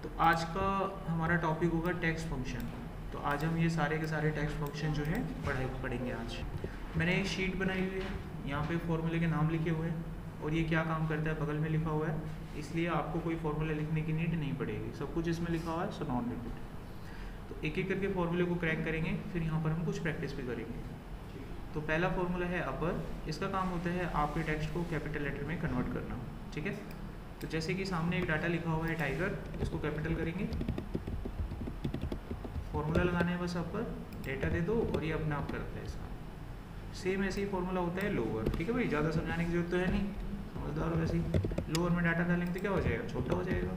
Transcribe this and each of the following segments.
तो आज का हमारा टॉपिक होगा टेक्स्ट फंक्शन। तो आज हम ये सारे के सारे टेक्स्ट फंक्शन जो है पढ़ेंगे आज। मैंने एक शीट बनाई हुई है, यहाँ पे फॉर्मूले के नाम लिखे हुए हैं और ये क्या काम करता है बगल में लिखा हुआ है, इसलिए आपको कोई फॉर्मूला लिखने की नीड नहीं पड़ेगी, सब कुछ इसमें लिखा हुआ है, सो नॉन रिपीट। तो एक एक करके फॉर्मूले को क्रैक करेंगे, फिर यहाँ पर हम कुछ प्रैक्टिस भी करेंगे। तो पहला फॉर्मूला है अपर, इसका काम होता है आपके टेक्स्ट को कैपिटल लेटर में कन्वर्ट करना, ठीक है। तो जैसे कि सामने एक डाटा लिखा हुआ है टाइगर, इसको कैपिटल करेंगे, फॉर्मूला लगाने है बस अपर, डेटा दे दो और ये अपने आप करता है इसका। सेम ऐसे ही फॉर्मूला होता है लोअर, ठीक है भाई, ज़्यादा समझाने की जरूरत तो है नहीं, समझदार हो वैसे ही। लोअर में डाटा डालेंगे तो क्या हो जाएगा, छोटा हो जाएगा।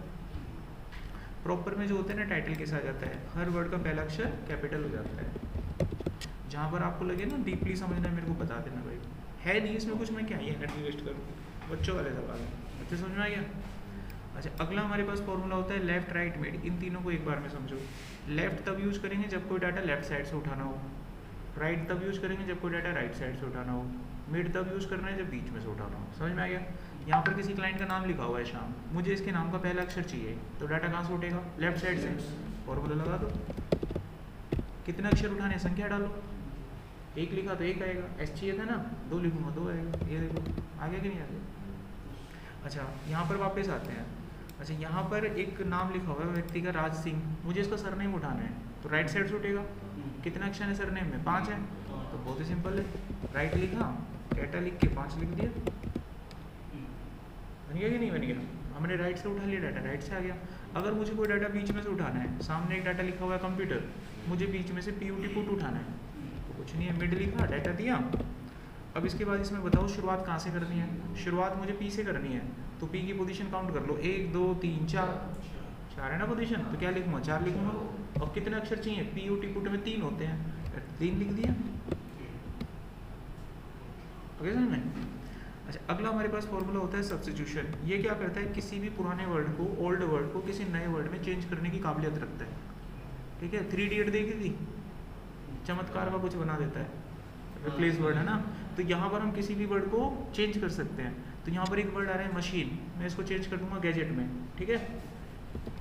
प्रॉपर में जो होता है ना टाइटल के साथ जाता है, हर वर्ड का पहला अक्षर कैपिटल हो जाता है। जहाँ पर आपको लगे ना डीपली समझना, मेरे को बता देना भाई, है नहीं इसमें कुछ, मैं क्या ही एनर्जी वेस्ट करूँ, बच्चों वाले सवाल है, बच्चे समझ में आ गया। अच्छा, अगला हमारे पास फॉर्मूला होता है लेफ्ट राइट मिड, इन तीनों को एक बार में समझो। लेफ्ट तब यूज करेंगे जब कोई डाटा लेफ्ट साइड से उठाना हो, राइट तब यूज करेंगे जब कोई डाटा राइट साइड से उठाना हो, मिड तब यूज करना है जब बीच में से उठाना हो। समझ में आ गया। यहाँ पर किसी क्लाइंट का नाम लिखा हुआ है श्याम, मुझे इसके नाम का पहला अक्षर चाहिए, तो डाटा कहाँ से उठेगा, लेफ्ट साइड से, फॉर्मूला लगा दो। कितने अक्षर उठाने, संख्या डालो, एक लिखा तो एक आएगा, एस चाहिए था ना, दो लिखूंगा दो आएगा, ये देखो आ गया कि नहीं आ गया। अच्छा, यहाँ पर वापस आते हैं। अच्छा, यहाँ पर एक नाम लिखा हुआ है व्यक्ति का, राज सिंह, मुझे इसका सरनेम उठाना है, तो राइट साइड से उठेगा। कितना अक्षर है सरनेम में, 5 है, तो बहुत ही सिंपल है, राइट लिखा, डेटा लिख के 5 लिख दिया, बन गया कि नहीं बन गया। हमने राइट से उठा लिया डाटा, राइट से आ गया। अगर मुझे कोई डाटा बीच में से उठाना है, सामने एक डाटा लिखा हुआ है कंप्यूटर, मुझे बीच में से PUT पुट उठाना है, तो कुछ नहीं है, मिड लिखा, डाटा दिया। अब इसके बाद इसमें बताओ शुरुआत कहाँ से करनी है, शुरुआत मुझे P से करनी है, तो P की पोजीशन काउंट कर लो, 1 2 3 4 है ना पोजीशन, तो क्या लिखूंगा, 4 लिखूंगा। और कितने अक्षर चाहिए, PUT पुट में 3 होते हैं, 3 लिख दिया, ओके समझ में। अच्छा, अगला हमारे पास फॉर्मूला होता है सब्स्टिट्यूशन। ये क्या करता है, किसी भी पुराने वर्ड को, ओल्ड वर्ड को किसी नए वर्ड में चेंज करने की काबिलियत रखता है, ठीक है। 3 इडियट देखी थी, चमत्कार का कुछ बना देता है, रिप्लेस वर्ड है ना। तो यहाँ पर हम किसी भी वर्ड को चेंज कर सकते हैं। तो यहाँ पर एक वर्ड आ रहा है मशीन, मैं इसको चेंज कर दूंगा गैजेट में, ठीक है।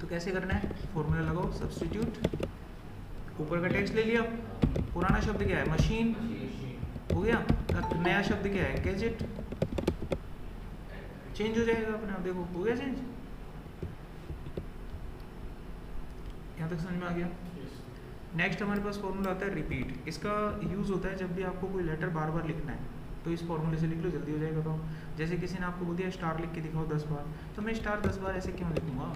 तो कैसे करना है, फॉर्मूला लगाओ, सब्स्टिट्यूट, ऊपर का टेक्स्ट ले लिया, पुराना शब्द क्या है, मशीन हो गया, नया शब्द क्या है, गैजेट, चेंज हो जाएगा अपने आप, देखो हो गया चेंज। यहाँ तक समझ में आ गया। नेक्स्ट हमारे पास फॉर्मूला आता है रिपीट। इसका यूज़ होता है जब भी आपको कोई लेटर बार बार लिखना है, तो इस फॉर्मूले से लिख लो, जल्दी हो जाएगा काम। जैसे किसी ने आपको बोल दिया स्टार लिख के दिखाओ 10 बार, तो मैं स्टार 10 बार ऐसे क्यों लिखूंगा,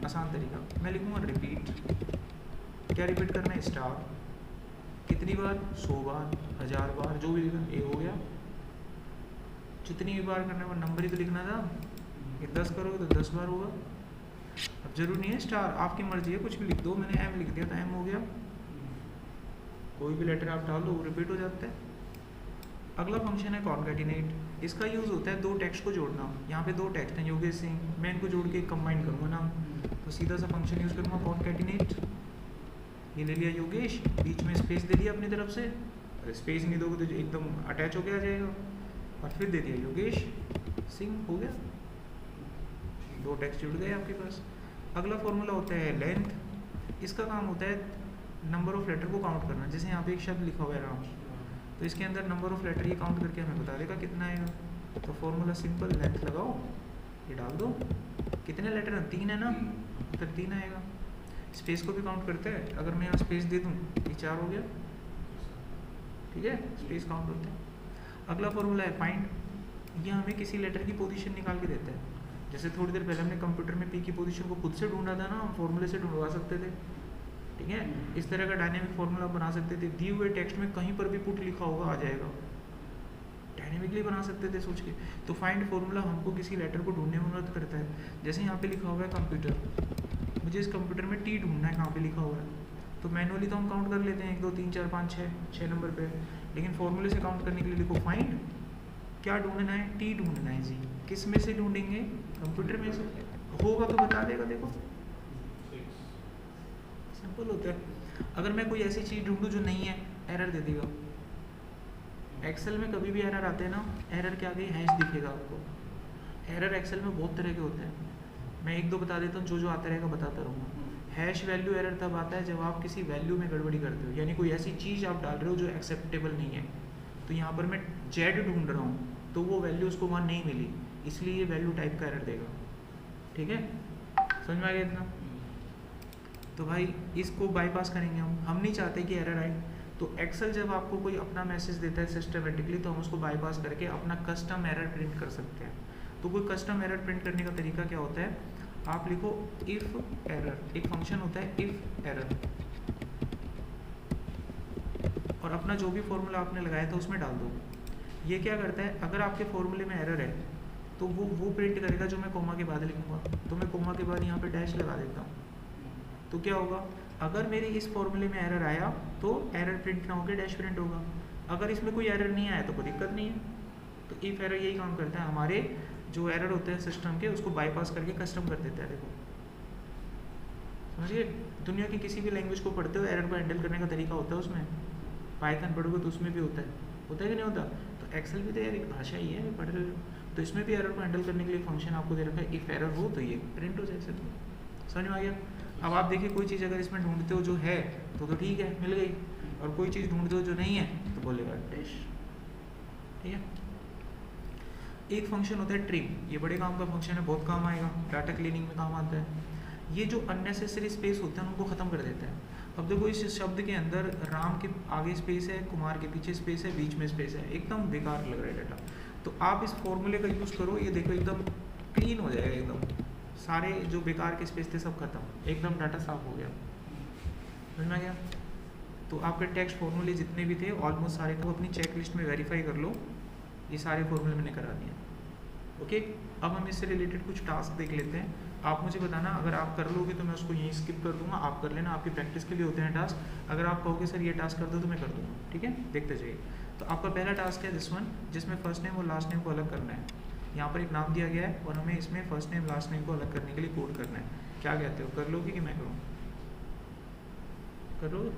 आसान तरीका, मैं लिखूंगा रिपीट। क्या रिपीट करना है, स्टार, कितनी बार, 100 बार, 1000 बार, जो भी लिखा, ये हो गया। जितनी भी बार करने पर नंबर ही तो लिखना था, ये 10 करोगे तो 10 बार होगा। अब जरूरी नहीं है स्टार, आपकी मर्जी है, कुछ भी लिख दो, मैंने M लिख दिया तो M हो गया, कोई भी लेटर आप डाल दो वो रिपीट हो जाता है। अगला फंक्शन है कॉन्कैटिनेट। इसका यूज़ होता है दो टेक्स्ट को जोड़ना। यहाँ पे 2 टेक्स्ट हैं, योगेश सिंह, मैं इनको जोड़ के कंबाइन करूँगा ना, तो सीधा सा फंक्शन यूज़ करूँगा कॉन्कैटिनेट। ये ले लिया योगेश, बीच में स्पेस दे दिया अपनी तरफ से, अगर स्पेस नहीं दोगे तो एकदम अटैच होके आ जाएगा, और फिर दे दिया योगेश सिंह, हो गया, 2 टेक्स्ट जुड़ गए आपके पास। अगला फॉर्मूला होता है लेंथ। इसका काम होता है नंबर ऑफ लेटर को काउंट करना। जैसे यहाँ पे एक शब्द लिखा हुआ है राम, तो इसके अंदर नंबर ऑफ लेटर ये काउंट करके हमें बता देगा कितना आएगा। तो फॉर्मूला सिंपल, लेंथ लगाओ, ये डाल दो, कितने लेटर हैं, 3 है ना, फिर 3 आएगा। स्पेस को भी काउंट करता है, अगर मैं यहाँ स्पेस दे दूँ ये 4 हो गया, ठीक है, स्पेस काउंट होता है। अगला फॉर्मूला है फाइंड। ये हमें किसी लेटर की पोजीशन निकाल के देता है। जैसे थोड़ी देर पहले हमने कंप्यूटर में P की पोजीशन को खुद से ढूंढा था ना, हम फॉर्मूले से ढूंढवा सकते थे, ठीक है। इस तरह का डायनेमिक फॉर्मूला बना सकते थे, दिए हुए टेक्स्ट में कहीं पर भी पुट लिखा होगा आ जाएगा, डायनेमिकली बना सकते थे सोच के। तो फाइंड फॉर्मूला हमको किसी लेटर को ढूंढने में मदद करता है। जैसे यहाँ पे लिखा हुआ है कंप्यूटर, मुझे इस कंप्यूटर में T ढूंढना है, कहाँ पे लिखा हुआ है, तो मैनुअली तो हम काउंट कर लेते हैं 1 2 3 4 5 6 नंबर पे, लेकिन फॉर्मूले से काउंट करने के लिए लिखो फाइंड, क्या ढूंढना है, T ढूंढना है जी। किस में से ढूंढेंगे, कंप्यूटर में से, होगा तो बता देगा, देखो सिंपल होता है। अगर मैं कोई ऐसी चीज़ ढूंढूं जो नहीं है, एरर दे देगा। एक्सेल में कभी भी एरर आते हैं ना, एरर के आगे हैश दिखेगा आपको। एरर एक्सेल में बहुत तरह के होते हैं, मैं एक दो बता देता हूँ, जो जो आता रहेगा बताता रहूँगा। हैश वैल्यू एरर तब आता है जब आप किसी वैल्यू में गड़बड़ी करते हो, यानी कोई ऐसी चीज़ आप डाल रहे हो जो एक्सेप्टेबल नहीं है। तो यहाँ पर मैं जेड ढूंढ रहा हूँ तो वो वैल्यू उसको वहाँ नहीं मिली, इसलिए ये वैल्यू टाइप का एरर देगा। ठीक है, समझ में आ गया इतना? तो भाई इसको बाईपास करेंगे हम नहीं चाहते कि एरर आए। तो एक्सेल जब आपको कोई अपना मैसेज देता है सिस्टमेटिकली, तो हम उसको बाईपास करके अपना कस्टम एरर प्रिंट कर सकते हैं। तो कोई कस्टम एरर प्रिंट करने का तरीका क्या होता है, आप लिखो इफ एरर, एक फंक्शन होता है इफ एरर, और अपना जो भी फॉर्मूला आपने लगाया था उसमें डाल दो। ये क्या करता है, अगर आपके फॉर्मूले में एरर है तो वो प्रिंट करेगा जो मैं कोमा के बाद लिखूंगा। तो मैं कोमा के बाद यहाँ पे डैश लगा देता हूँ, तो क्या होगा, अगर मेरे इस फॉर्मूले में एरर आया तो एरर प्रिंट ना होकर डैश प्रिंट होगा। अगर इसमें कोई एरर नहीं आया तो कोई दिक्कत नहीं है। तो इफ एरर यही काम करता है, हमारे जो एरर होते हैं सिस्टम के उसको बाईपास करके कस्टम कर देता है। देखो समझिए, दुनिया की किसी भी लैंग्वेज को पढ़ते हो एरर को हैंडल करने का तरीका होता है उसमें। पाइथन पढ़ोगे तो उसमें भी होता है कि नहीं होता? तो एक्सेल भी तो यार एक भाषा ही है, पढ़ रहे हो, तो इसमें भी एरर को हैंडल करने के लिए फंक्शन आपको दे रखा है, इफ एरर हो तो ये प्रिंट हो जाए। समझ में आ गया? अब आप देखिए, कोई चीज़ अगर इसमें ढूंढते हो जो है तो ठीक है, मिल गई, और कोई चीज़ ढूंढते हो जो नहीं है तो बोलेगा डैश। ठीक है, एक फंक्शन होता है ट्रिम, ये बड़े काम का फंक्शन है, बहुत काम आएगा, डाटा क्लीनिंग में काम आता है। ये जो अननेसेसरी स्पेस होते हैं उनको ख़त्म कर देता है। अब देखो इस शब्द के अंदर राम के आगे स्पेस है, कुमार के पीछे स्पेस है, बीच में स्पेस है, एकदम बेकार लग रहा है डाटा। तो आप इस फॉर्मूले का यूज़ करो, ये देखो एकदम क्लीन हो जाएगा, एकदम सारे जो बेकार के स्पेस थे सब खत्म, एकदम डाटा साफ हो गया। समझ में आ गया? तो आपके टेक्स्ट फॉर्मूले जितने भी थे ऑलमोस्ट सारे को अपनी चेक लिस्ट में वेरीफाई कर लो, ये सारे फॉर्मूले मैंने करा दिए। ओके, अब हम इससे रिलेटेड कुछ टास्क देख लेते हैं। आप मुझे बताना, अगर आप कर लोगे तो मैं उसको यहीं स्किप कर दूंगा, आप कर लेना, आपकी प्रैक्टिस के लिए होते हैं टास्क। अगर आप कहोगे सर ये टास्क कर दो तो मैं कर दूंगा। ठीक है, देखते जाइए। तो आपका पहला टास्क है दिस वन, जिसमें फर्स्ट नेम और लास्ट नेम को अलग करना है। यहाँ पर एक नाम दिया गया है और हमें इसमें फर्स्ट नेम लास्ट नेम को अलग करने के लिए कोड करना है। क्या कहते हो, कर लोगे कि मैं करूँ? कर लोगे?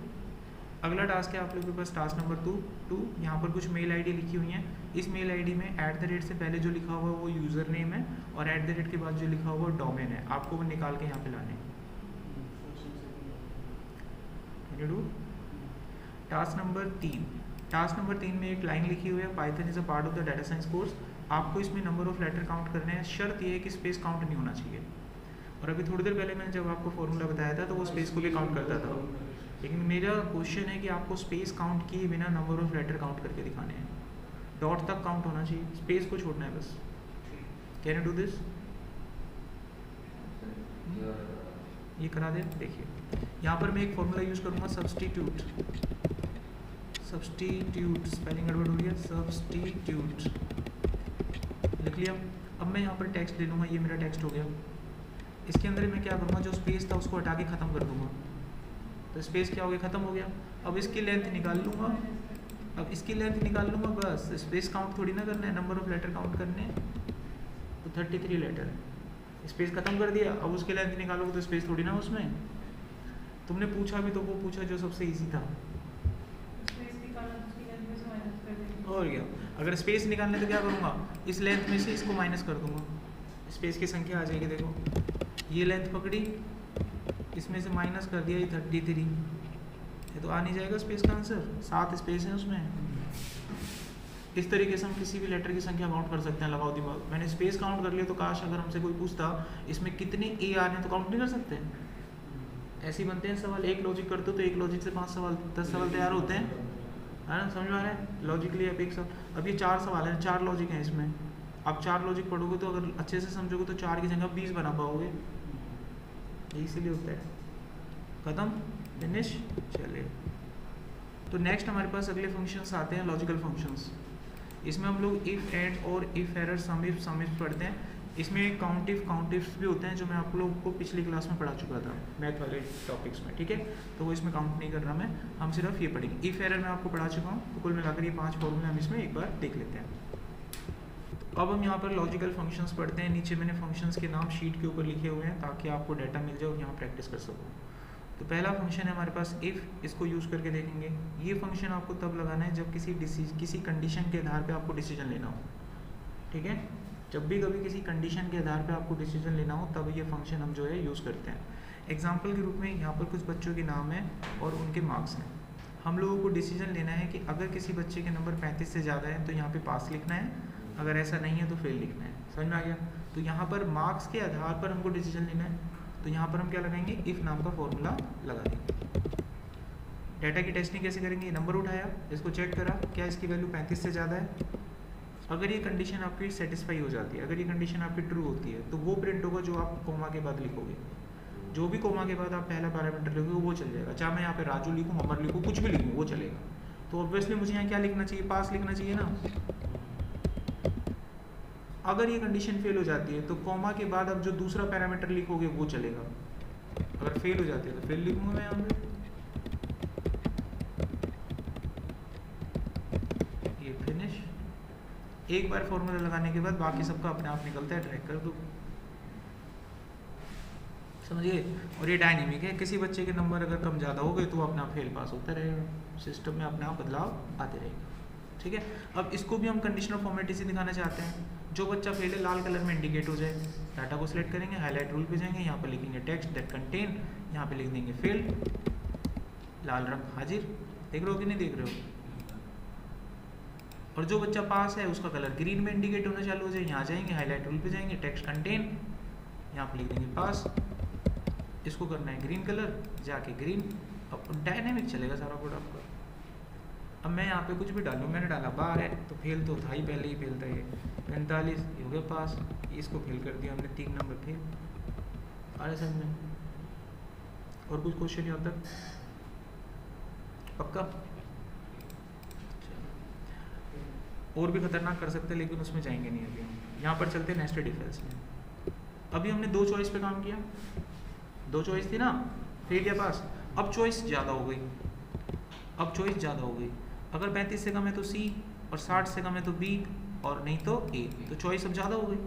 अगला टास्क है आप लोगों के पास टास्क नंबर 2। यहाँ पर कुछ मेल आईडी लिखी हुई हैं। इस मेल आईडी में @ से पहले जो लिखा हुआ है वो यूज़र नेम है, और @ के बाद जो लिखा हुआ है डोमेन है। आपको वो निकाल के यहाँ पे लाने हैं। टास्क नंबर 3, टास्क नंबर 3 में एक लाइन लिखी हुई है, Python is a part of the data science course. आपको इसमें नंबर ऑफ लेटर काउंट करने हैं, शर्त ये है कि स्पेस काउंट नहीं होना चाहिए। और अभी थोड़ी देर पहले मैंने जब आपको फॉर्मूला बताया था तो वो स्पेस को भी काउंट करता था, लेकिन मेरा क्वेश्चन है कि आपको स्पेस काउंट किए बिना नंबर ऑफ लेटर काउंट करके दिखाने हैं। डॉट तक काउंट होना चाहिए, स्पेस को छोड़ना है बस। Can you do this? ये करा दे। देखिए यहाँ पर मैं एक फॉर्मूला यूज़ करूँगा, सब्सटीट्यूट। स्पेलिंग गड़बड़ हो रही है, सब्सटीट्यूट लिख लिया। अब मैं यहाँ पर टेक्स्ट ले लूँगा, ये मेरा टेक्स्ट हो गया। इसके अंदर मैं क्या करूँगा, जो स्पेस था उसको हटा के ख़त्म कर दूँगा। तो स्पेस क्या हो गया, ख़त्म हो गया। अब इसकी लेंथ निकाल लूँगा, बस। स्पेस काउंट थोड़ी ना करना है, नंबर ऑफ लेटर काउंट करने हैं। तो 33 लेटर है, स्पेस ख़त्म कर दिया। अब उसकी लेंथ निकालोगे तो स्पेस थोड़ी ना उसमें। तुमने पूछा भी तो वो पूछा जो सबसे ईजी था, और क्या। अगर स्पेस निकालने तो क्या करूँगा, इस लेंथ में से इसको माइनस कर दूँगा, स्पेस की संख्या आ जाएगी। देखो ये लेंथ पकड़ी, इसमें से माइनस कर दिया, ये 33। ये तो आ नहीं जाएगा स्पेस का आंसर, 7 स्पेस है उसमें। इस तरीके से हम किसी भी लेटर की संख्या काउंट कर सकते हैं। लगाओ दिमाग, मैंने स्पेस काउंट कर लिया, तो काश अगर हमसे कोई पूछता इसमें कितने ए आ रहे हैं तो काउंट नहीं कर सकते। ऐसे ही बनते हैं सवाल, एक लॉजिक करते हो तो एक लॉजिक से 5 सवाल 10 सवाल तैयार होते हैं, है ना? समझ में आ रहा है? लॉजिकली अब एक सब, अब ये 4 सवाल हैं, 4 लॉजिक हैं इसमें। आप 4 लॉजिक पढ़ोगे तो अगर अच्छे से समझोगे तो 4 की जगह 20 बना पाओगे। ये इसीलिए होता है। खत्म, फिनिश। चलिए, तो नेक्स्ट हमारे पास अगले फंक्शंस आते हैं, लॉजिकल फंक्शंस। इसमें हम लोग इफ एंड और इफ एरर सम इफ पढ़ते हैं। इसमें काउंट इफ्स भी होते हैं, जो मैं आप लोगों को पिछली क्लास में पढ़ा चुका था मैथ वाले टॉपिक्स में। ठीक है, तो वो इसमें काउंट नहीं कर रहा मैं, हम सिर्फ ये पढ़ेंगे। इफ एरर मैं आपको पढ़ा चुका हूँ, तो कुल मिलाकर ये 5 फॉर्मूले हम इसमें एक बार देख लेते हैं। अब हम यहाँ पर लॉजिकल फंक्शंस पढ़ते हैं। नीचे मैंने फंक्शंस के नाम शीट के ऊपर लिखे हुए हैं ताकि आपको डाटा मिल जाए और यहाँ प्रैक्टिस कर सको। तो पहला फंक्शन है हमारे पास इफ़, इसको यूज़ करके देखेंगे। ये फंक्शन आपको तब लगाना है जब किसी कंडीशन के आधार पे आपको डिसीजन लेना हो। ठीक है, जब भी कभी किसी कंडीशन के आधार पे आपको डिसीजन लेना हो तब ये फंक्शन हम जो है यूज़ करते हैं। एग्जाम्पल के रूप में यहाँ पर कुछ बच्चों के नाम हैं और उनके मार्क्स हैं। हम लोगों को डिसीजन लेना है कि अगर किसी बच्चे के नंबर 35 से ज़्यादा है तो यहाँ पे पास लिखना है, अगर ऐसा नहीं है तो फेल लिखना है। समझ में आ गया? तो यहाँ पर मार्क्स के आधार पर हमको डिसीजन लेना है, तो यहाँ पर हम क्या लगाएंगे, इफ़ नाम का फॉर्मूला लगा देंगे। डाटा की टेस्टिंग कैसे करेंगे, नंबर उठाया, इसको चेक करा क्या इसकी वैल्यू 35 से ज़्यादा है। अगर ये कंडीशन आपकी सेटिस्फाई हो जाती है, अगर ये कंडीशन आपकी ट्रू होती है तो वो प्रिंट होगा जो आप कोमा के बाद लिखोगे। जो भी कोमा के बाद आप पहला पैरामीटर लिखोगे वो चल जाएगा, चाहे मैं यहाँ पे राजू लिखूँ, अमर लिखूँ, कुछ भी लिखूँ वो चलेगा। तो ऑब्वियसली मुझे यहाँ क्या लिखना चाहिए, पास लिखना चाहिए ना। अगर ये कंडीशन फेल हो जाती है तो कोमा के बाद अब जो दूसरा पैरामीटर लिखोगे वो चलेगा। अगर फेल हो जाती है तो फेल लिखूंगा मैं यहाँ पे। ये फिनिश। एक बार फॉर्मूला लगाने के बाद बाकी सबका अपने आप निकलता है, ड्रैग कर दो। समझिए? और ये डायनेमिक है, किसी बच्चे के नंबर अगर कम ज़्यादा हो गए तो अपने आप फेल पास होता रहेगा, सिस्टम में अपने आप बदलाव आते रहेगा। ठीक है, अब इसको भी हम कंडीशनल फॉर्मेट इसी दिखाना चाहते हैं। जो बच्चा फेल है लाल कलर में इंडिकेट हो जाए। डाटा को सिलेक्ट करेंगे, हाईलाइट रूल पे जाएंगे, यहाँ पर लिखेंगे टेक्स्ट दैट कंटेन, यहाँ पे लिख देंगे फेल, लाल रंग हाजिर। देख रहे हो कि नहीं देख रहे हो? और जो बच्चा पास है उसका कलर ग्रीन में इंडिकेट होना चालू हो जाए। यहाँ जाएंगे, हाईलाइट रूल पे जाएंगे, टेक्स्ट कंटेन, यहाँ पे लिख देंगे पास, इसको करना है ग्रीन कलर, जाके ग्रीन। अब डायनेमिक चलेगा सारा कोड आपका। अब मैं यहाँ पे कुछ भी डालूँ, मैंने डाला 12 है तो फेल तो था ही, पहले ही फेल था। ये 45 हो गया पास, इसको फेल कर दिया हमने, 3 नंबर फेल। अरे सर में और कुछ क्वेश्चन यहाँ तक पक्का? और भी खतरनाक कर सकते हैं लेकिन उसमें जाएंगे नहीं अभी हम। यहाँ पर चलते हैं नेस्टेड इफ एल्स में। अभी हमने 2 चॉइस पे काम किया, 2 चॉइस थी ना, फेल या पास। अब चॉइस ज़्यादा हो गई, अब चॉइस ज़्यादा हो गई। अगर 35 से कम है तो सी, और 60 से कम है तो बी, और नहीं तो ए। तो चॉइस अब ज़्यादा हो गई।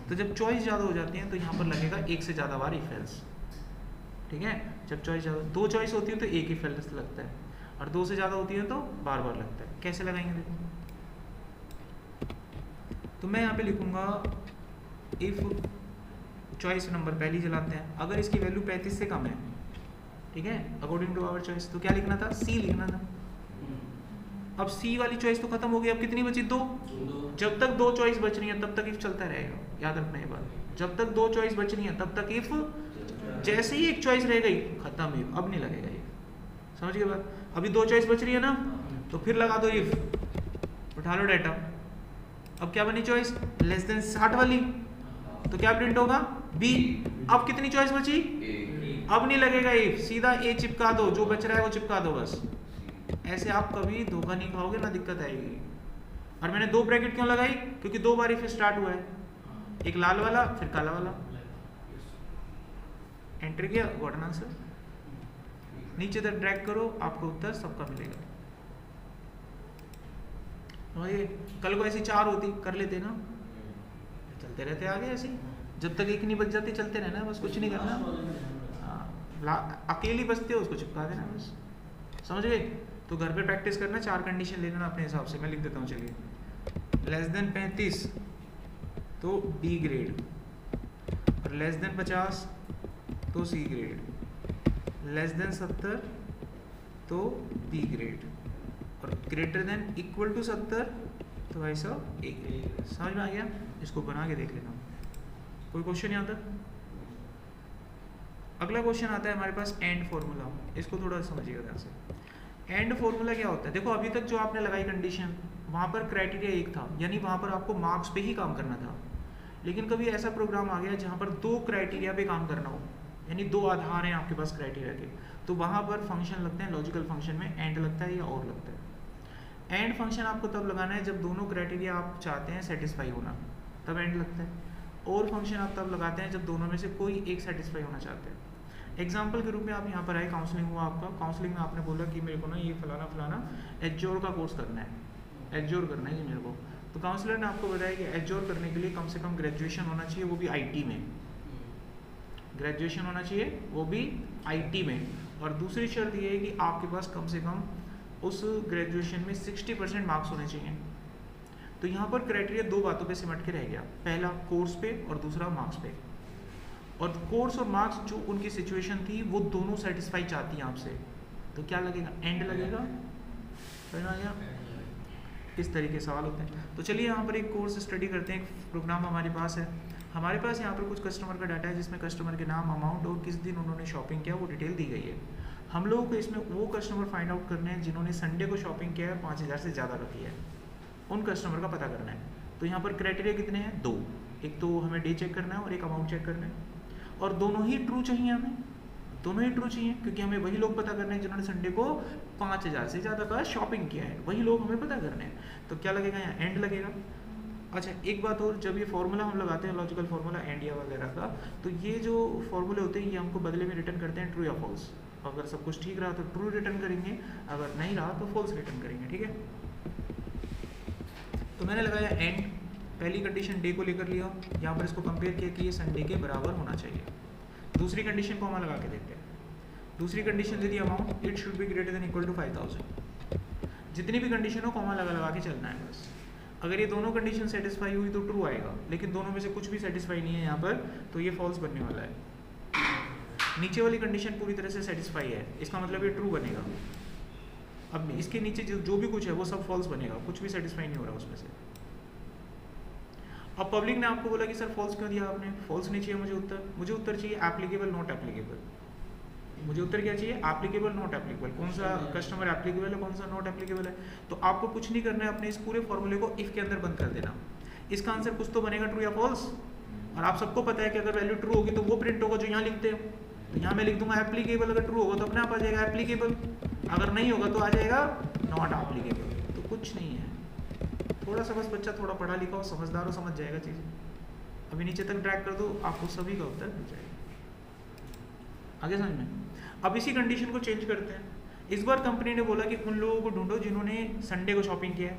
तो जब चॉइस ज़्यादा हो जाती है तो यहाँ पर लगेगा एक से ज़्यादा बार इफ एल्स। ठीक है, जब चॉइस ज़्यादा, 2 चॉइस होती है तो एक इफ एल्स लगता है, और 2 से ज़्यादा होती है तो बार बार लगता है। कैसे लगाएंगे देखो, तो मैं यहाँ पे लिखूँगा इफ़ चॉइस नंबर पहली चलाते हैं, अगर इसकी वैल्यू 35 से कम है, ठीक है, अकॉर्डिंग टू आवर चॉइस, तो क्या लिखना था, सी लिखना था। अब सी वाली चॉइस तो खत्म हो गई, अब कितनी बची, 2। जब तक 2 चॉइस बच रही है तब तक इफ चलता रहेगा, याद रखना ये बात। जब तक 2 चॉइस बच रही है तब तक इफ, जैसे ही एक चॉइस रह गई खत्म इफ, अब नहीं लगेगा ये। समझ गए बात? अभी 2 चॉइस बच रही है ना, तो फिर लगा दो इफ, उठा लो डाटा। अब क्या बनी चॉइस, लेस देन 60 वाली, तो क्या प्रिंट होगा, बी। अब कितनी चॉइस बची, अब नहीं लगेगा इफ, सीधा ए चिपका दो, जो बच रहा है वो चिपका दो बस। ऐसे आप कभी धोखा नहीं खाओगे, ना दिक्कत आएगी। और मैंने 2 ब्रैकेट क्यों लगाई, क्योंकि 2 बार इफ स्टार्ट हुआ है, एक लाल वाला फिर काला वाला। एंटर किया, गॉट एन आंसर। नीचे तक ड्रैग करो, आपको उत्तर सबका मिलेगा। कल को ऐसी 4 होती, कर लेते ना, चलते रहते आगे ऐसे, जब तक एक नहीं बच जाती चलते रहना, बस कुछ नहीं करना। अकेली बचते हो उसको चिपका देना बस। समझ गए? तो घर पे प्रैक्टिस करना, 4 कंडीशन ले लेना अपने हिसाब से। मैं लिख देता हूँ, चलिए। लेस देन 35 तो डी ग्रेड, और लेस देन 50 तो सी ग्रेड, लेस देन 70 तो बी ग्रेड, और ग्रेटर देन इक्वल टू 70 तो ऐसा ए ग्रेड। समझ में आ गया? इसको बना के देख लेना। कोई क्वेश्चन यहाँ तक? अगला क्वेश्चन आता है हमारे पास एंड फॉर्मूला। इसको थोड़ा समझिएगा ध्यान से। एंड फॉर्मूला क्या होता है, देखो अभी तक जो आपने लगाई कंडीशन, वहाँ पर क्राइटेरिया एक था, यानी वहाँ पर आपको मार्क्स पे ही काम करना था। लेकिन कभी ऐसा प्रोग्राम आ गया जहाँ पर 2 क्राइटेरिया पे काम करना हो, यानी 2 आधार हैं आपके पास क्राइटेरिया के, तो वहाँ पर फंक्शन लगते हैं, लॉजिकल फंक्शन में एंड लगता है या और लगता है। एंड फंक्शन आपको तब लगाना है जब दोनों क्राइटेरिया आप चाहते हैं सेटिस्फाई होना, तब एंड लगता है। और फंक्शन आप तब लगाते हैं जब दोनों में से कोई एक सेटिस्फाई होना चाहते हैं। एग्जाम्पल के रूप में आप यहाँ पर आए, काउंसलिंग हुआ आपका, काउंसलिंग में आपने बोला कि मेरे को ना ये फलाना फलाना एजोर का कोर्स करना है, एजोर करना है जी मेरे को। तो काउंसलर ने आपको बताया कि एजोर करने के लिए कम से कम ग्रेजुएशन होना चाहिए, वो भी आईटी में। ग्रेजुएशन होना चाहिए वो भी आईटी में, और दूसरी शर्त ये है कि आपके पास कम से कम उस ग्रेजुएशन में 60% मार्क्स होने चाहिए। तो यहाँ पर क्राइटेरिया दो बातों पे सिमट के रह गया, पहला कोर्स पे और दूसरा मार्क्स पे। और कोर्स और मार्क्स जो उनकी सिचुएशन थी वो दोनों सेटिस्फाई चाहती हैं आपसे, तो क्या लगेगा, एंड लगेगा। समझ आ गया? इस तरीके सवाल होते हैं। तो चलिए यहाँ पर एक कोर्स स्टडी करते हैं। एक प्रोग्राम हमारे पास है, हमारे पास यहाँ पर कुछ कस्टमर का डाटा है जिसमें कस्टमर के नाम, अमाउंट और किस दिन उन्होंने शॉपिंग किया वो डिटेल दी गई है। हम लोगों को इसमें वो कस्टमर फाइंड आउट करने हैं जिन्होंने संडे को शॉपिंग किया है 5000 से ज़्यादा का किया है, उन कस्टमर का पता करना है। तो यहाँ पर क्राइटेरिया कितने हैं, दो, एक तो हमें डे चेक करना है और एक अमाउंट चेक करना है, और दोनों ही ट्रू चाहिए हमें, दोनों ही ट्रू चाहिए, क्योंकि हमें वही लोग पता करने हैं जिन्होंने संडे को 5000 से ज़्यादा का शॉपिंग किया है, वही लोग हमें पता करने हैं। तो क्या लगेगा यहाँ, एंड लगेगा। अच्छा एक बात और, जब ये फॉर्मूला हम लगाते हैं लॉजिकल फार्मूला एंड या वगैरह का, तो ये जो फॉर्मूले होते हैं ये हमको बदले में रिटर्न करते हैं ट्रू या फॉल्स। अगर सब कुछ ठीक रहा तो ट्रू रिटर्न करेंगे, अगर नहीं रहा तो फॉल्स रिटर्न करेंगे, ठीक है। तो मैंने लगाया एंड, पहली कंडीशन डे को लेकर लिया, यहाँ पर इसको कंपेयर किया कि ये संडे के बराबर होना चाहिए। दूसरी कंडीशन को हम लगा के देखते हैं। दूसरी कंडीशन दे दी amount, it should be greater than equal to 5000। जितनी भी कंडीशन हो कॉमा लगा के चलना है बस। अगर ये दोनों कंडीशन सेटिस्फाई हुई तो ट्रू आएगा, लेकिन दोनों में से कुछ भी सेटिस्फाई नहीं है यहाँ पर, तो ये फॉल्स बनने वाला है। नीचे वाली कंडीशन पूरी तरह से सेटिस्फाई है, इसका मतलब ये ट्रू बनेगा। अब इसके नीचे जो भी कुछ है वो सब फॉल्स बनेगा, कुछ भी सेटिस्फाई नहीं हो रहा उसमें से। अब पब्लिक ने आपको बोला कि सर फॉल्स क्यों दिया आपने, फॉल्स नहीं चाहिए मुझे उत्तर चाहिए एप्लीकेबल नॉट एप्लीकेबल। मुझे उत्तर क्या चाहिए, एप्लीकेबल नॉट एप्लीकेबल। कौन सा कस्टमर एप्लीकेबल है, कौन सा नॉट एप्लीकेबल है। तो आपको कुछ नहीं करना है, अपने इस पूरे फॉर्मूले को इफ के अंदर बंद कर देना। इसका आंसर कुछ तो बनेगा, ट्रू या फॉल्स। और आप सबको पता है कि अगर वैल्यू ट्रू होगी तो वो प्रिंट होगा जो यहाँ लिखते हो। तो यहाँ मैं लिख दूंगा एप्लीकेबल, अगर ट्रू होगा तो अपने आप आ जाएगा एप्लीकेबल, अगर नहीं होगा तो आ जाएगा नॉट एप्लीकेबल। तो कुछ नहीं है, थोड़ा सा बस बच्चा थोड़ा पढ़ा लिखा हो, समझदार हो, समझ जाएगा चीज़। अभी नीचे तक ड्रैग कर दो, आपको सभी का उत्तर मिल जाएगा। आगे समझ में। अब इसी कंडीशन को चेंज करते हैं। इस बार कंपनी ने बोला कि उन लोगों को ढूंढो जिन्होंने संडे को शॉपिंग किया है,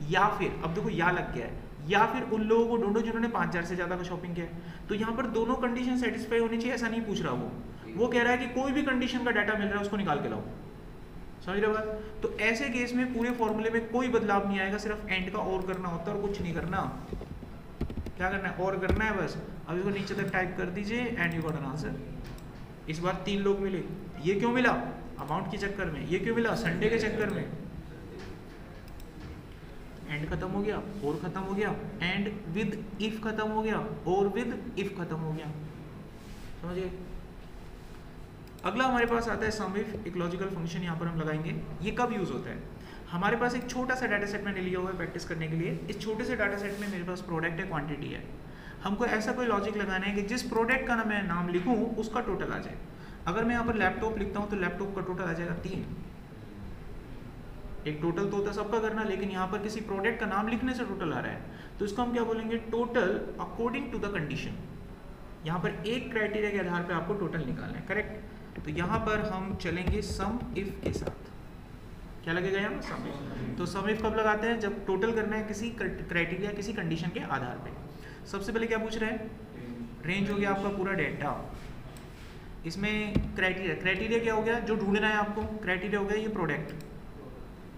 या फिर अब देखो या लग गया है, या फिर उन लोगों को ढूंढो जिन्होंने 5000 से ज़्यादा का शॉपिंग किया है। तो यहाँ पर दोनों कंडीशन सेटिस्फाई होनी चाहिए, ऐसा नहीं पूछ रहा वो कह रहा है कि कोई भी कंडीशन का डाटा मिल रहा है उसको निकाल के लाओ। समझ रहे बात। तो ऐसे केस में पूरे फॉर्मूले में कोई बदलाव नहीं आएगा, सिर्फ एंड का और करना होता है और कुछ नहीं करना। क्या करना है, और करना है बस। अब इसको नीचे तक टाइप कर दीजिए and you got an answer. इस बार 3 लोग मिले, ये क्यों मिला, अमाउंट के चक्कर में, ये क्यों मिला, संडे के चक्कर में। एंड खत्म हो गया, और खत्म हो गया, एंड विद इफ खत्म हो गया, और विद इफ खत्म हो गया। समझिए। अगला हमारे पास आता है सम इफ, एक लॉजिकल फंक्शन यहाँ पर हम लगाएंगे। ये कब यूज होता है, हमारे पास एक छोटा सा डाटा सेट मैंने लिया हुआ है प्रैक्टिस करने के लिए। इस छोटे से डाटा सेट में मेरे पास प्रोडक्ट है, क्वांटिटी है। हमको ऐसा कोई लॉजिक लगाना है कि जिस प्रोडक्ट का ना मैं नाम लिखूं उसका टोटल आ जाए। अगर मैं यहाँ पर लैपटॉप लिखता हूँ तो लैपटॉप का टोटल आ जाएगा 3। एक टोटल तो होता है सबका करना, लेकिन यहाँ पर किसी प्रोडक्ट का नाम लिखने से टोटल आ रहा है, तो इसको हम क्या बोलेंगे, total according to the condition. यहाँ पर एक क्राइटेरिया के आधार पर आपको टोटल निकालना है, करेक्ट। तो यहाँ पर हम चलेंगे सम इफ के साथ। क्या लगेगा यहाँ सम इफ। तो सम इफ कब लगाते हैं, जब टोटल करना है किसी क्राइटेरिया, किसी कंडीशन के आधार पे। सबसे पहले क्या पूछ रहे हैं, रेंज हो गया आपका पूरा डेटा। इसमें क्राइटेरिया क्या हो गया, जो ढूंढना है आपको, क्राइटेरिया हो गया ये प्रोडक्ट,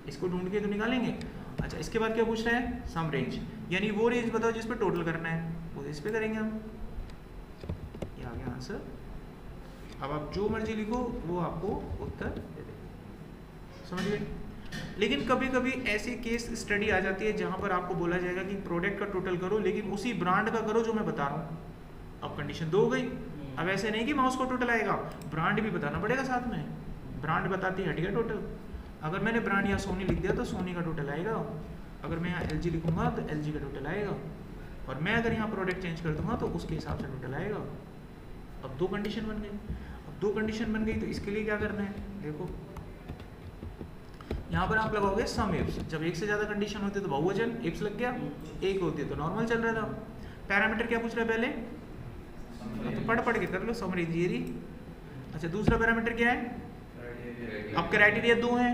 इसको ढूंढ के तो निकालेंगे। अच्छा इसके बाद क्या पूछ रहे हैं, सम रेंज, यानी वो रेंज बताओ जिस पे टोटल करना है, वो इस पे करेंगे हम। ये आ गया आंसर। अब आप जो मर्जी लिखो वो आपको उत्तर दे देगा। समझ गए। लेकिन कभी कभी ऐसी केस स्टडी आ जाती है जहां पर आपको बोला जाएगा कि प्रोडक्ट का टोटल करो, लेकिन उसी ब्रांड का करो जो मैं बता रहा हूँ। अब कंडीशन 2 हो गई। अब ऐसे नहीं कि माउस को टोटल आएगा, ब्रांड भी बताना पड़ेगा साथ में। ब्रांड बताती हट गया टोटल। अगर मैंने ब्रांड या सोनी लिख दिया तो सोनी का टोटल आएगा, अगर मैं यहाँ LG लिखूंगा तो LG का टोटल आएगा, और मैं अगर यहाँ प्रोडक्ट चेंज कर दूंगा तो उसके हिसाब से टोटल आएगा। अब 2 कंडीशन बन गई। अब 2 कंडीशन बन गई तो इसके लिए क्या करना है, देखो यहाँ पर आप लगाओगे सम इफ्स। जब एक से ज़्यादा कंडीशन होती है तो बहुवचन इफ्स लग गया, एक होती है तो नॉर्मल चल रहा था। पैरामीटर क्या पूछ रहा है पहले, तो पढ़ के कर लो, सम रेंज ये रही। अच्छा दूसरा पैरामीटर क्या है, अब क्राइटेरिया 2 हैं।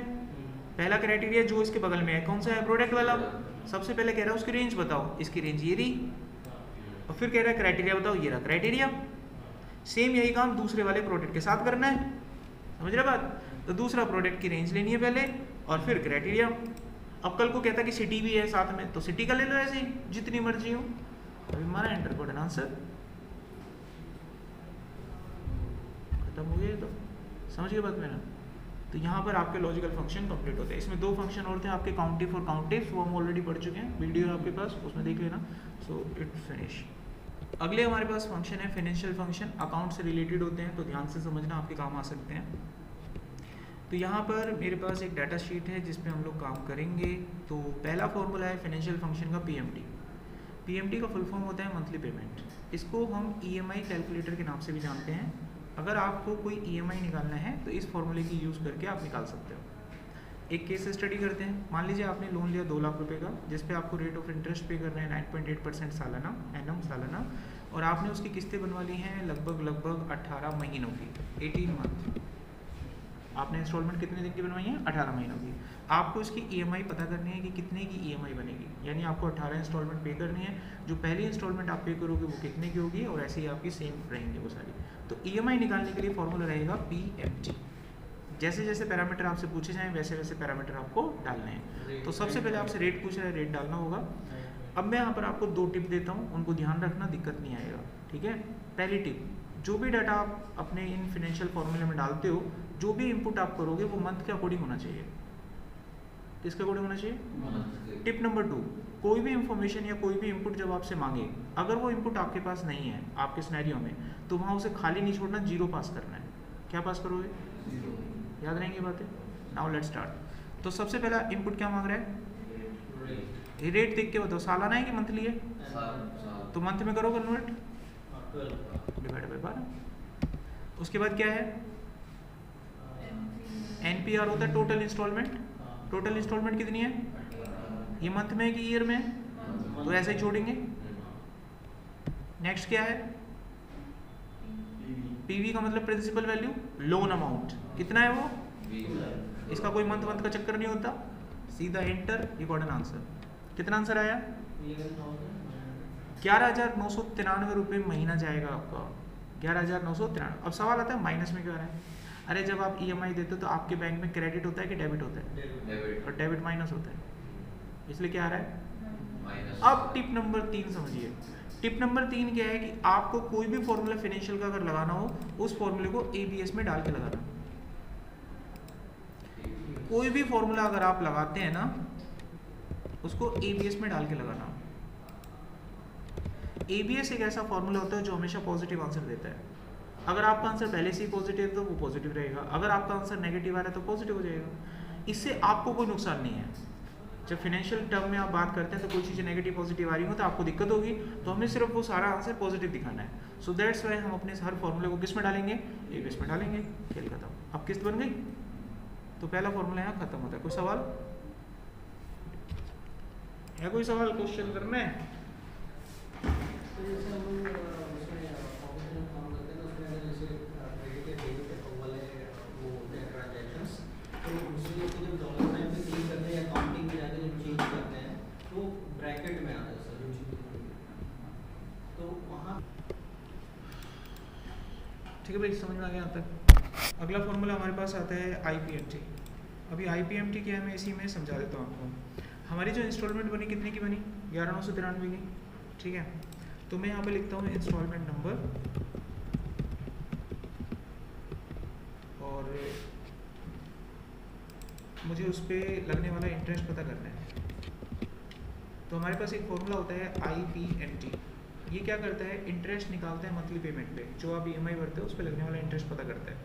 पहला क्राइटेरिया जो इसके बगल में है कौन सा है, प्रोडक्ट वाला। सबसे पहले कह रहा है उसकी रेंज बताओ, इसकी रेंज ये रही, और फिर कह रहा है क्राइटेरिया बताओ, ये रहा क्राइटेरिया। सेम यही काम दूसरे वाले प्रोडक्ट के साथ करना है, समझ रहे बात। तो दूसरा प्रोडक्ट की रेंज लेनी है पहले और फिर क्राइटेरिया। अब कल को कहता कि सिटी भी है साथ में, तो सिटी का ले लो ऐसे ही जितनी मर्जी हो। अभी मारा एंटर कोड आंसर खत्म हो गया। तो समझ गए बात मेरा। तो यहाँ पर आपके लॉजिकल फंक्शन कंप्लीट होते हैं। इसमें दो फंक्शन और थे आपके, काउंटिव और काउंटिव, वो हम ऑलरेडी पढ़ चुके हैं, वीडियो है आपके पास उसमें देख लेना। So it finish. अगले हमारे पास फंक्शन है फाइनेंशियल फंक्शन, अकाउंट से रिलेटेड होते हैं, तो ध्यान से समझना, आपके काम आ सकते हैं। तो यहाँ पर मेरे पास एक डाटा शीट है जिस पे हम लोग काम करेंगे। तो पहला फॉर्मूला है फाइनेंशियल फंक्शन का पीएमटी। पीएमटी का फुल फॉर्म होता है मंथली पेमेंट। इसको हम ईएमआई कैलकुलेटर के नाम से भी जानते हैं। अगर आपको कोई ईएमआई निकालना है तो इस फॉर्मूले की यूज़ करके आप निकाल सकते हो। एक केस स्टडी करते हैं। मान लीजिए आपने लोन लिया 2 लाख रुपए का, जिस पे आपको रेट ऑफ इंटरेस्ट पे कर रहे हैं 9.8% सालाना, एनम सालाना, और आपने उसकी किस्तें बनवा ली हैं लगभग 18 महीनों की, 18 मंथ। आपने इंस्टॉलमेंट कितने दिन की बनवाई है? 18 महीनों की। आपको इसकी ईएमआई पता करनी है कि कितने की ईएमआई बनेगी, यानी आपको 18 इंस्टॉलमेंट पे करनी है। जो पहली इंस्टॉलमेंट आप पे करोगे वो कितने की होगी, और ऐसे ही आपकी सेम रहेंगे वो सारी। तो ईएमआई निकालने के लिए फॉर्मूला रहेगा पीएमटी। जैसे जैसे पैरामीटर आपसे पूछे जाएं वैसे वैसे पैरामीटर आपको डालने हैं। तो सबसे पहले आपसे रेट पूछ रहा है, रेट डालना होगा। अब मैं यहाँ पर आपको 2 टिप देता हूँ, उनको ध्यान रखना, दिक्कत नहीं आएगा, ठीक है। पहली टिप, जो भी डाटा आप अपने इन फाइनेंशियल फॉर्मूले में डालते हो, जो भी इनपुट आप करोगे वो मंथ के अकॉर्डिंग होना चाहिए। किसके अकॉर्डिंग होना चाहिए? टिप नंबर 2, कोई भी इंफॉर्मेशन या कोई भी इनपुट जब आपसे मांगे, अगर वो इनपुट आपके पास नहीं है आपके सिनेरियो में, तो वहाँ उसे खाली नहीं छोड़ना, 0 पास करना है। क्या पास करोगे? 0। याद रहेंगी बातें। Now let's start. तो सबसे पहला इनपुट क्या मांग रहा है? रेट देख के बताओ, सालाना है कि मंथली है? तो मंथ में करो कन्वर्ट, डिवाइड बाय 12। उसके बाद क्या है? एनपीआर होता है टोटल इंस्टॉलमेंट। टोटल इंस्टॉलमेंट कितनी है? ये मंथ में है कि ईयर में? तो ऐसे ही छोड़ेंगे। नेक्स्ट क्या है? पीवी का मतलब प्रिंसिपल वैल्यू, लोन अमाउंट कितना है वो? इसका कोई मंथ का चक्कर नहीं होता, सीधा एंटर, ये गॉट एन आंसर। कितना आंसर आया? 11,993 रुपये महीना जाएगा आपका, 11,993। अब सवाल आता है माइनस में क्यों आ रहा है? अरे जब आप ईएमआई देते हो तो आपके बैंक में क्रेडिट होता है कि डेबिट होता है? डेबिट। और डेबिट माइनस होता है, इसलिए क्या आ रहा है? माइनस। अब टिप नंबर 3 समझिए। टिप नंबर 3 क्या है कि आपको कोई भी फॉर्मूला फाइनेंशियल का अगर लगाना हो, उस फॉर्मूले को एबीएस में डाल के लगाना। कोई भी फॉर्मूला अगर आप लगाते हैं ना, उसको एबीएस में डाल के लगाना। एबीएस एक ऐसा फॉर्मूला होता है जो हमेशा पॉजिटिव आंसर देता है। अगर आपका आंसर पहले से ही पॉजिटिव है तो वो पॉजिटिव रहेगा, अगर आपका आंसर नेगेटिव आ रहा है तो पॉजिटिव हो जाएगा। इससे आपको कोई नुकसान नहीं है। जब फाइनेंशियल टर्म में आप बात करते हैं तो कोई चीज़ें नेगेटिव पॉजिटिव आ रही हो तो आपको दिक्कत होगी, तो हमें सिर्फ वो सारा आंसर पॉजिटिव दिखाना है। सो दैट्स वाई हम अपने हर फॉर्मूले को किस में डालेंगे? एबीएस में डालेंगे। खेल खत्म। अब किस्त बन गई, तो पहला फॉर्मूला यहाँ खत्म होता है। कोई सवाल है? कोई सवाल क्वेश्चन करना है? ठीक है भाई, समझ में आ गया यहाँ तक। अगला फॉर्मूला हमारे पास आता है आईपीएमटी। अभी आईपीएमटी क्या है मैं इसी में समझा देता हूँ आपको। हमारी जो इंस्टॉलमेंट बनी कितने की बनी? 11,993 की, ठीक है। तो मैं यहाँ पे लिखता हूँ इंस्टॉलमेंट नंबर, और मुझे उस पर लगने वाला इंटरेस्ट पता करना है। तो हमारे पास एक फॉर्मूला होता है आईपीएमटी। ये क्या करता है? इंटरेस्ट निकालता है मंथली पेमेंट पे, जो आप ईएमआई भरते हो उस पर लगने वाला इंटरेस्ट पता करता है।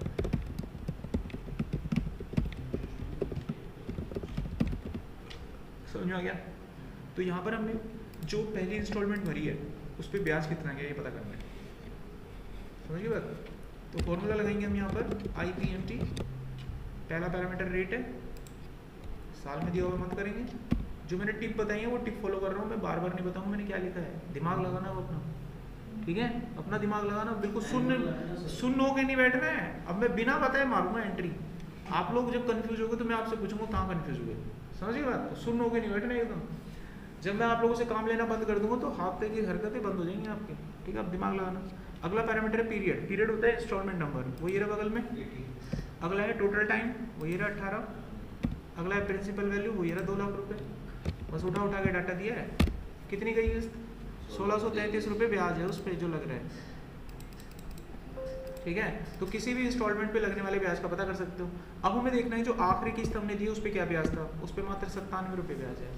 समझ में आ गया? तो यहाँ पर हमने जो पहली इंस्टॉलमेंट भरी है उस पर ब्याज कितना गया ये पता करना है। समझिए बात। तो फॉर्मूला लगाएंगे हम यहाँ पर आईपीएमटी। पहला पैरामीटर रेट है, साल में दिया हुआ मत करेंगे। जो मैंने टिप बताई है वो टिप फॉलो कर रहा हूँ, मैं बार बार नहीं बताऊँगा मैंने क्या लिखा है। दिमाग लगाना वो अपना, ठीक है, अपना दिमाग लगाना। बिल्कुल सुन होके नहीं बैठना है। अब मैं बिना बताए मारूंगा एंट्री। आप लोग जब कंफ्यूज हो गए तो मैं आपसे पूछूंगा कहाँ कंफ्यूज हुए। समझिए बात। तो सुन होके नहीं बैठना एकदम। जब मैं आप लोगों से काम लेना बंद कर दूंगा तो हाथ पैर की हरकतें बंद हो जाएंगी आपके, ठीक है। अब दिमाग लगाना। अगला पैरामीटर है पीरियड। पीरियड होता है इंस्टॉलमेंट नंबर, वो ये रहा बगल में। अगला है टोटल टाइम, वो ये रहा 18। अगला है प्रिंसिपल वैल्यू, वो ये रहा 2 लाख रुपए, बस उठा उठा के डाटा दिया है। कितनी गई किस्त? 1633 रुपये ब्याज है उस पर जो लग रहा है, ठीक है। तो किसी भी इंस्टॉलमेंट पे लगने वाले ब्याज का पता कर सकते हो। अब हमें देखना है जो आखिरी किस्त हमने दी उस पर क्या ब्याज था, उस पर मात्र 97 रुपये ब्याज है।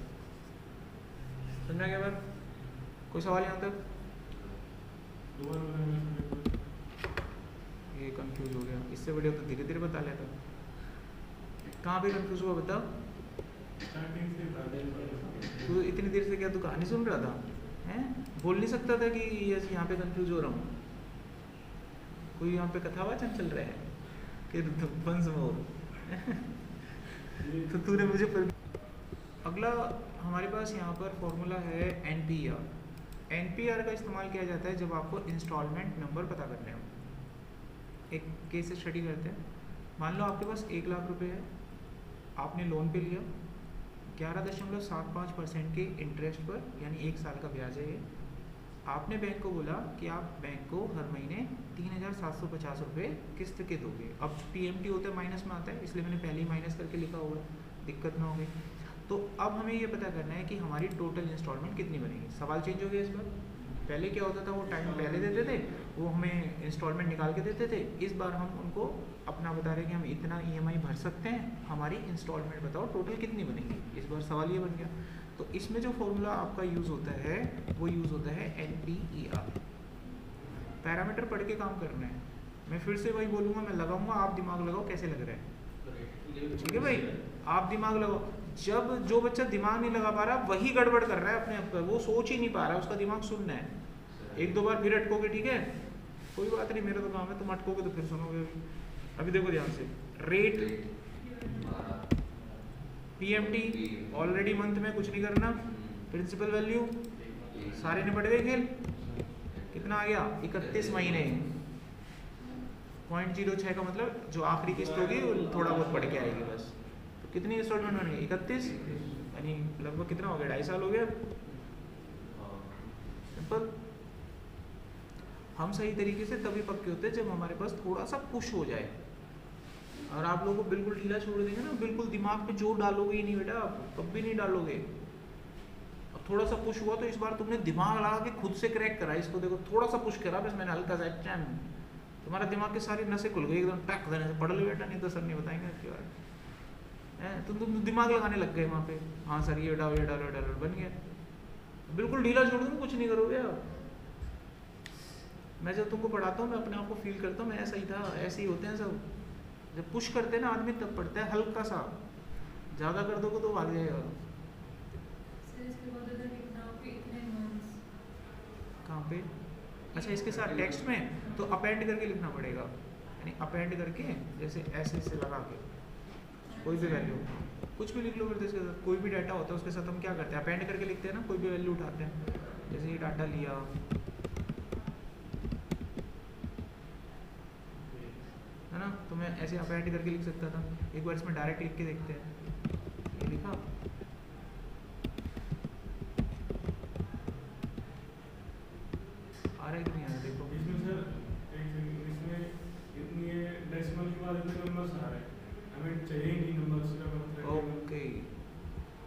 समझा क्या बात? कोई सवाल यहाँ तक? ये कंफ्यूज हो गया, इससे बढ़िया तो धीरे धीरे बता लेता। कहाँ पे कंफ्यूज हुआ बताओ? तू इतनी देर से क्या तू कहानी सुन रहा था हैं? बोल नहीं सकता था कि यस यहाँ पे कंफ्यूज हो रहा हूँ? कोई यहाँ पे कथावाचन चल रहा है कि वंस मोर तो तूने मुझे अगला हमारे पास यहाँ पर फॉर्मूला है एनपीआर। एनपीआर का इस्तेमाल किया जाता है जब आपको इंस्टॉलमेंट नंबर पता करने हो। एक केस स्टडी करते हैं। मान लो आपके पास 1 लाख रुपए है, आपने लोन पे लिया 11.75% के इंटरेस्ट पर, यानी 1 साल का ब्याज है ये। आपने बैंक को बोला कि आप बैंक को हर महीने 3750 रुपये किस्त के दोगे। अब पीएमटी होता है माइनस में आता है, इसलिए मैंने पहले ही माइनस करके लिखा हुआ है, दिक्कत ना हो गई। तो अब हमें ये पता करना है कि हमारी टोटल इंस्टॉलमेंट कितनी बनेगी। सवाल चेंज हो गया इस बार। पहले क्या होता था, वो टाइम पहले देते थे, वो हमें इंस्टॉलमेंट निकाल के देते थे। इस बार हम उनको अपना बता रहे हैं कि हम इतना ईएमआई भर सकते हैं, हमारी इंस्टॉलमेंट बताओ टोटल कितनी बनेगी। इस बार सवाल ये बन गया। तो इसमें जो फॉर्मूला आपका यूज़ होता है वो यूज़ होता है एनपीईआर। पैरामीटर पढ़ के काम करना है। मैं फिर से वही बोलूँगा, मैं लगाऊंगा, आप दिमाग लगाओ कैसे लग रहा है, ठीक है भाई? आप दिमाग लगाओ। जब जो बच्चा दिमाग नहीं लगा पा रहा वही गड़बड़ कर रहा है अपने आप पर, वो सोच ही नहीं पा रहा, उसका दिमाग सुनना है। 1-2 बार फिर अटकोगे, ठीक है, कोई बात नहीं, मेरा तो काम है, तुम अटकोगे तो फिर सुनोगे। अभी देखो ध्यान से, रेट, पीएमटी ऑलरेडी मंथ में कुछ नहीं करना, प्रिंसिपल वैल्यू सारे निपट गए खेल। कितना आ गया? 31 महीने। 0.06 का मतलब जो आखिरी किस्त होगी वो थोड़ा बहुत बढ़ के आएगी बस। तो कितनी इंस्टॉलमेंट बन गई? 31, यानी लगभग कितना हो गया? 2.5 साल हो गया। सिंपल। हम सही तरीके से तभी पक्के होते हैं जब हमारे पास थोड़ा सा पुश हो जाए। और आप लोगों को बिल्कुल ढीला छोड़ देंगे ना, बिल्कुल दिमाग पे जोर डालोगे ही नहीं बेटा, आप कभी नहीं डालोगे। अब थोड़ा सा पुश हुआ तो इस बार तुमने दिमाग लगा के खुद से क्रैक करा इसको। देखो थोड़ा सा पुश करा बस मैंने, हल्का सा चैन, तुम्हारा दिमाग की सारी नसें खुल गई एकदम टैक देने से। पढ़ लो बेटा, नहीं तो सर नहीं बताएंगे आपके बारे में। तुम दिमाग लगाने लग गए वहाँ पे, हाँ सर ये डालो ये डालो ये डालो, बन गया। बिल्कुल ढीला छोड़ दूँ, कुछ नहीं करोगे आप। मैं जब तुमको पढ़ाता हूँ मैं अपने आप को फील करता हूँ मैं ऐसा ही था, ऐसे ही होते हैं सब। जब पुश करते हैं ना आदमी तब पढ़ता है, हल्का सा। ज़्यादा कर दोगे तो भाग जाएगा। कहाँ पे? अच्छा इसके साथ टेक्स्ट में तो अपेंड करके लिखना पड़ेगा, यानी अपेंड करके जैसे ऐसे से लगा के कोई भी वैल्यू कुछ भी लिख लो। फिर इसके साथ कोई भी डाटा होता है उसके साथ हम क्या करते हैं? अपेंड करके लिखते हैं ना, कोई भी वैल्यू उठाते हैं। जैसे ये डाटा लिया, है ना, तो मैं ऐसे अपेंड करके लिख सकता था। एक बार इसमें डायरेक्ट लिख के देखते हैं। ये लिखा, आ रहा है कि नहीं आ रहा? देखो इसमें सर इसमें इतनी डेसिमल के बाद इतने नंबर्स आ रहे हैं, हमें चाहिए ही नहीं नंबर सिर्फ। ओके,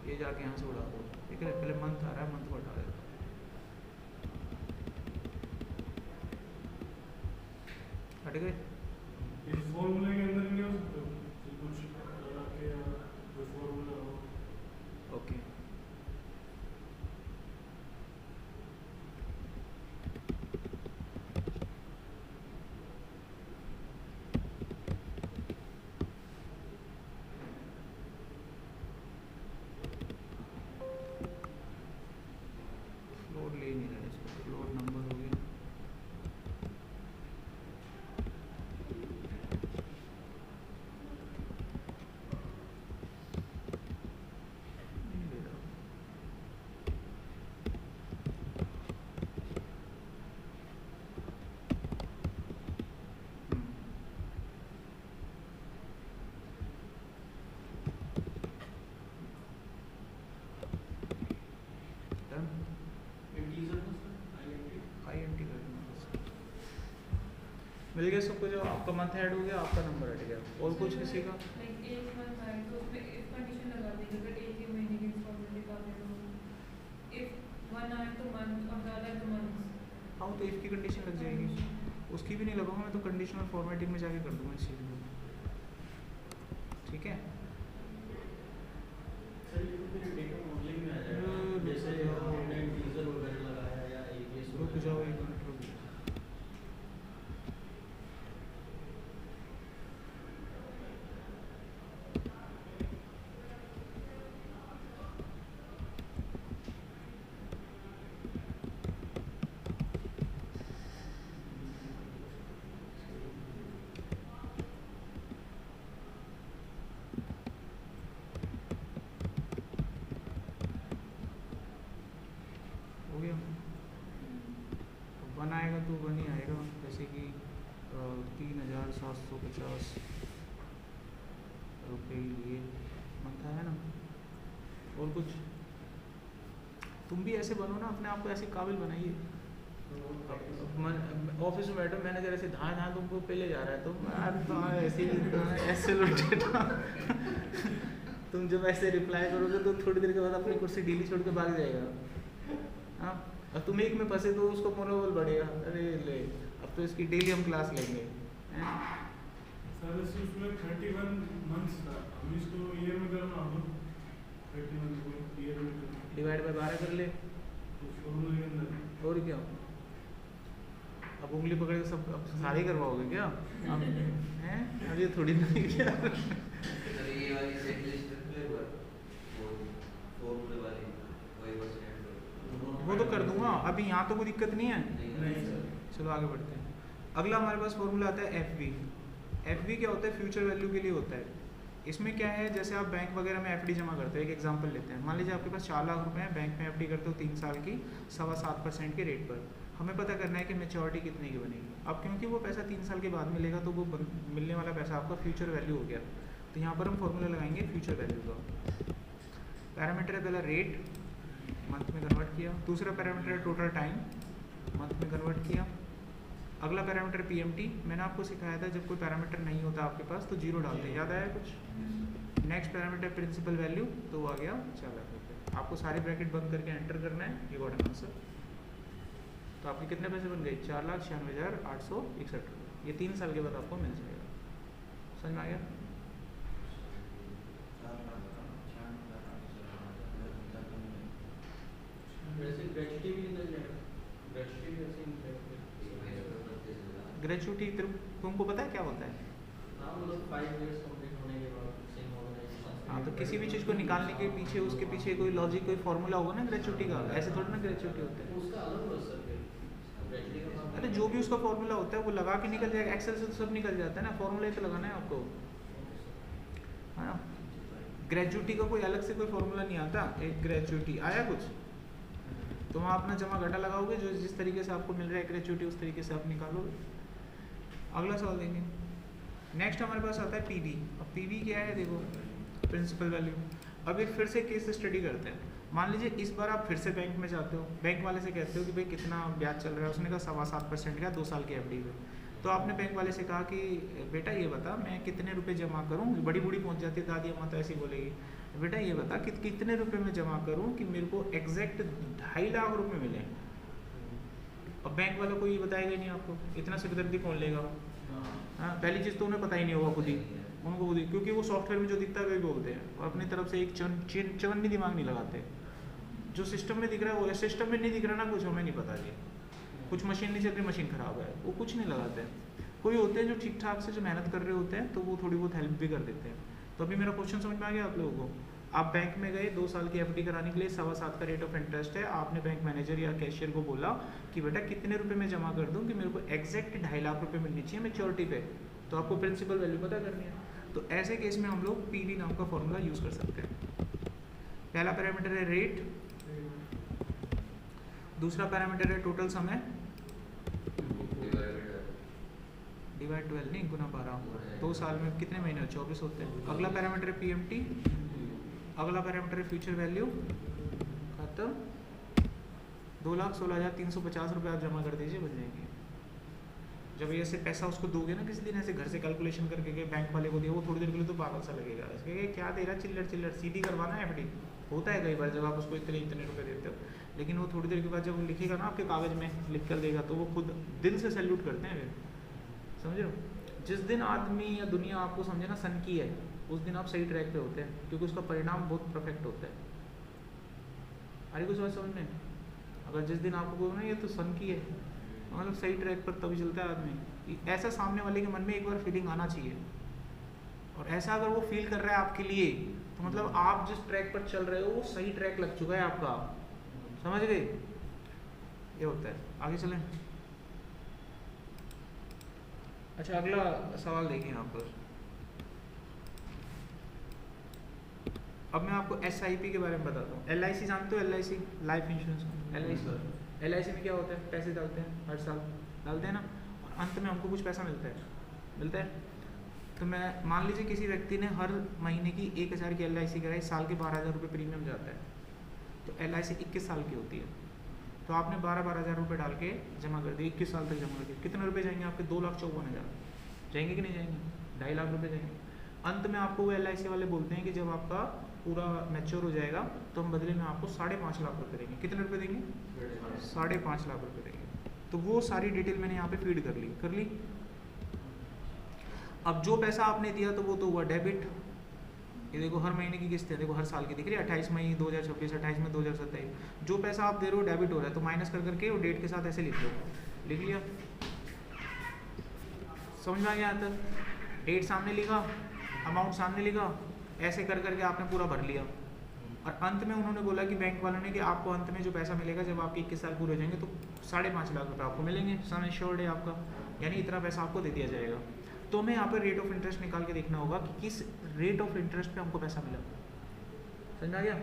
ये जाके यहाँ से उड़ा दो, ठीक है। पहले मंथ आ रहा है, मंथ को हटा देता, हट गए। इस फॉर्मूले के अंदर नहीं हो सकता कुछ लगा के कोई फॉर्मूला हो। ओके फ्लोर ले नहीं रहा है इसको, फ्लोर नंबर हो गया। मिल गया सबको, जो आपका मंथ ऐड हो गया, आपका नंबर हट गया। और कुछ किसी का? एक मंथ आए तो उसमें इफ कंडीशन लगा देंगे, अगर एक ही महीने की इंस्टॉलमेंट निकालते हैं तो इफ वन आए तो मंथ और ज़्यादा तो मंथ। हाँ, तो इफ की कंडीशन लग जाएगी, उसकी भी नहीं लगाऊंगा मैं, तो कंडीशनल फॉर्मेटिंग में जाके कर दूंगा इस चीज़ को, ठीक है। रुक जाओ एक मिनट, रुक जाओ। हो गया, वन आएगा तो वन ही आएगा, जैसे कि 3,750 रुपये लिए मंथ आया ना। और कुछ? तुम भी ऐसे बनो ना, अपने आप को ऐसे काबिल बनाइए। ऑफिस में बैठो, मैनेजर ऐसे धाए धाए तुमको पहले जा रहा है, तुम ऐसे लुटे तुम जब ऐसे रिप्लाई करोगे तो थोड़ी देर के बाद अपनी कुर्सी ढीली छोड़ के भाग जाएगा। हाँ, और तुम एक में फंसे तो उसको मनोबल बढ़ेगा, अरे ले अब तो इसकी डेली हम क्लास लेंगे। सर उसमें 31 मंथ्स था, हम इसको ईयर में करना हो 31 को ईयर में डिवाइड बाय 12 कर ले, फॉर्मूले के अंदर। और क्या, अब उंगली पकड़ के सब अब सारे करवाओगे क्या? अब हैं, अब ये थोड़ी नहीं क्या? ये वाली सेट लिस्ट फॉर्मूले वाली वो तो कर दूंगा, अभी यहाँ तो कोई दिक्कत नहीं है। नहीं सर। चलो आगे बढ़ते हैं। अगला हमारे पास फॉर्मूला आता है एफवी। एफवी क्या होता है? फ्यूचर वैल्यू के लिए होता है। इसमें क्या है, जैसे आप बैंक वगैरह में एफडी जमा करते हो, एक एग्जांपल लेते हैं, मान लीजिए आपके पास 4 लाख रुपए हैं, बैंक में एफडी करते हो 3 साल की 7.25% के रेट पर। हमें पता करना है कि मैच्योरिटी कितने की बनेगी। अब क्योंकि वो पैसा 3 साल के बाद मिलेगा तो वो मिलने वाला पैसा आपका फ्यूचर वैल्यू हो गया। तो यहाँ पर हम फॉर्मूला लगाएंगे फ्यूचर वैल्यू का। पैरामीटर है पहला रेट, मंथ में कन्वर्ट किया। दूसरा पैरामीटर है टोटल टाइम, मंथ में कन्वर्ट किया। अगला पैरामीटर पीएमटी, मैंने आपको सिखाया था जब कोई पैरामीटर नहीं होता आपके पास तो जीरो डालते हैं, याद आया कुछ? नेक्स्ट पैरामीटर प्रिंसिपल वैल्यू, तो वो आ गया 4 लाख रुपये। आपको सारे ब्रैकेट बंद करके एंटर करना है, ये गॉट एन आंसर। तो आपके कितने पैसे बन गए? 4,96,861 रुपये। ये 3 साल के बाद आपको मिल जाएगा। समझ में आ गया? ग्रेजुएटी तुमको पता है क्या होता है? हाँ, तो किसी भी चीज़ को निकालने के पीछे उसके पीछे कोई लॉजिक, कोई फॉर्मूला होगा ना ग्रेजुएटी का। ऐसे थोड़ी ना ग्रेजुएटी होता है। अरे जो भी उसका फॉर्मूला होता है वो लगा के निकल जाएगा। एक्सेल से तो सब निकल जाता है ना, फॉर्मूला तो लगाना है आपको, है ना। ग्रेजुएटी का कोई अलग से कोई फॉर्मूला नहीं आता। एक ग्रेजुएटी आया कुछ तो वहाँ अपना जमा घटा लगाओगे, जो जिस तरीके से आपको मिल रहा है ग्रेजुएटी उस तरीके से आप निकालोगे। अगला सवाल देंगे। नेक्स्ट हमारे पास आता है पीवी। अब पीवी क्या है? देखो, प्रिंसिपल वैल्यू। अब एक फिर से केस स्टडी करते हैं। मान लीजिए इस बार आप फिर से बैंक में जाते हो, बैंक वाले से कहते हो कि भाई कितना ब्याज चल रहा है। उसने कहा 7.25% का 2 साल की एफडी पे। तो आपने बैंक वाले से कहा कि बेटा ये बता मैं कितने रुपए जमा करूँ। बड़ी बूढ़ी पहुँच जाती है, दादी अम्मा तो ऐसी बोलेगी, बेटा ये बता कि कितने रुपए में जमा करूँ कि मेरे को एग्जैक्ट 2.5 लाख रुपए मिले। अब बैंक वालों को ये बताएगा नहीं आपको, इतना सिरदर्दी कौन लेगा? हाँ, पहली चीज़ तो उन्हें पता ही नहीं होगा खुद ही, उनको खुद ही, क्योंकि वो सॉफ्टवेयर में जो दिखता है वही बोलते हैं और अपनी तरफ से एक चवन्नी दिमाग नहीं लगाते। जो सिस्टम में दिख रहा है वो सिस्टम में नहीं दिख रहा ना, कुछ हमें नहीं पता जी। कुछ मशीन नहीं चल रही, मशीन खराब है, वो कुछ नहीं लगाते हैं। कोई होते हैं जो ठीक ठाक से जो मेहनत कर रहे होते हैं तो वो थोड़ी बहुत हेल्प भी कर देते हैं। तो अभी मेरा क्वेश्चन समझ में आ गया आप लोगों को? आप बैंक में गए 2 साल की एफडी कराने के लिए, 7.25 का रेट ऑफ इंटरेस्ट है। आपने बैंक मैनेजर या कैशियर को बोला कि बेटा कितने रुपए में जमा कर दूं कि मेरे को एग्जैक्ट 2.5 लाख रुपए मिलनी चाहिए मैच्योरिटी पे। तो आपको प्रिंसिपल वैल्यू पता करनी है। तो ऐसे केस में हम लोग पीवी नाम का फॉर्मूला यूज कर सकते हैं। पहला पैरामीटर है रेट, दूसरा पैरामीटर है टोटल समय, डिवाइड 12 नहीं गुना 12। 2 साल में कितने महीने? 24 होते हैं। अगला पैरामीटर है पीएमटी, अगला पैरामीटर है फ्यूचर वैल्यू। खत्म। 2,16,350 रुपये आप जमा कर दीजिए, बन जाएंगे। जब ये ऐसे पैसा उसको दोगे ना किसी दिन ऐसे घर से कैलकुलेशन करके के बैंक वाले को दिया, वो थोड़ी देर के लिए तो पागल सा लगेगा, इसके क्या दे रहा चिल्लर चिल्लर, सीधी करवाना है एफडी। होता है कई बार जब आप उसको इतने इतने रुपए देते हो, लेकिन वो थोड़ी देर के बाद जब वो लिखेगा ना आपके कागज़ में लिख कर देगा, तो वो खुद दिल से सैल्यूट करते हैं फिर, समझ रहे हो। जिस दिन आदमी या दुनिया आपको समझे ना सन की है, उस दिन आप सही ट्रैक पे होते हैं, क्योंकि उसका परिणाम बहुत परफेक्ट होता है। अरे कुछ बात समझ में, अगर जिस दिन आपको बोलो ना ये तो सन की है, मतलब सही ट्रैक पर तभी चलता है आदमी। ऐसा सामने वाले के मन में एक बार फीलिंग आना चाहिए, और ऐसा अगर वो फील कर रहा है आपके लिए, तो मतलब आप जिस ट्रैक पर चल रहे हो वो सही ट्रैक लग चुका है आपका, समझ गए। ये होता है। आगे चलें। अच्छा अगला सवाल देखिए यहाँ पर। अब मैं आपको SIP के बारे में बताता हूँ। LIC जानते हो, LIC लाइफ इंश्योरेंस। LIC में क्या होता है, पैसे डालते हैं हर साल, डालते हैं ना, और अंत में हमको कुछ पैसा मिलता है। तो मैं मान लीजिए किसी व्यक्ति ने हर महीने की 1000 की LIC कराई, साल के 12,000 रुपये प्रीमियम जाता है, तो LIC 21 साल की होती है। तो आपने 12,000 रुपये डाल के जमा कर दिए, 21 साल तक जमा कर दिए, कितने रुपये जाएंगे आपके? 2,54,000 जाएंगे कि नहीं जाएंगे? 2.5 लाख रुपये जाएंगे। अंत में आपको वो LIC वाले बोलते हैं कि जब आपका पूरा मैच्योर हो जाएगा तो हम बदले में आपको 5.5 लाख रुपये देंगे। कितने रुपये देंगे? 5.5 लाख रुपये देंगे। तो वो सारी डिटेल मैंने यहाँ पे फीड कर ली। अब जो पैसा आपने दिया तो वो तो हुआ डेबिट। ये देखो हर महीने की किस्त है, देखो हर साल की दिख रही है, 28 मई 2026, 28 मई 2027। जो पैसा आप दे रहे हो डेबिट हो रहा है, तो माइनस कर करके वो डेट के साथ ऐसे लिख लो, लिख लिया। समझ में आ गया तक? डेट सामने लिखा, अमाउंट सामने लिखा, ऐसे कर करके आपने पूरा भर लिया। और अंत में उन्होंने बोला कि बैंक वालों ने कि आपको अंत में जो पैसा मिलेगा जब आपके 21 साल पूरे हो जाएंगे तो 5.5 लाख रुपये आपको मिलेंगे, सम एश्योर्ड है आपका, यानी इतना पैसा आपको दे दिया जाएगा। तो हमें यहाँ पर रेट ऑफ इंटरेस्ट निकाल के देखना होगा कि किस रेट ऑफ इंटरेस्ट पे हमको पैसा मिला। समझा गया?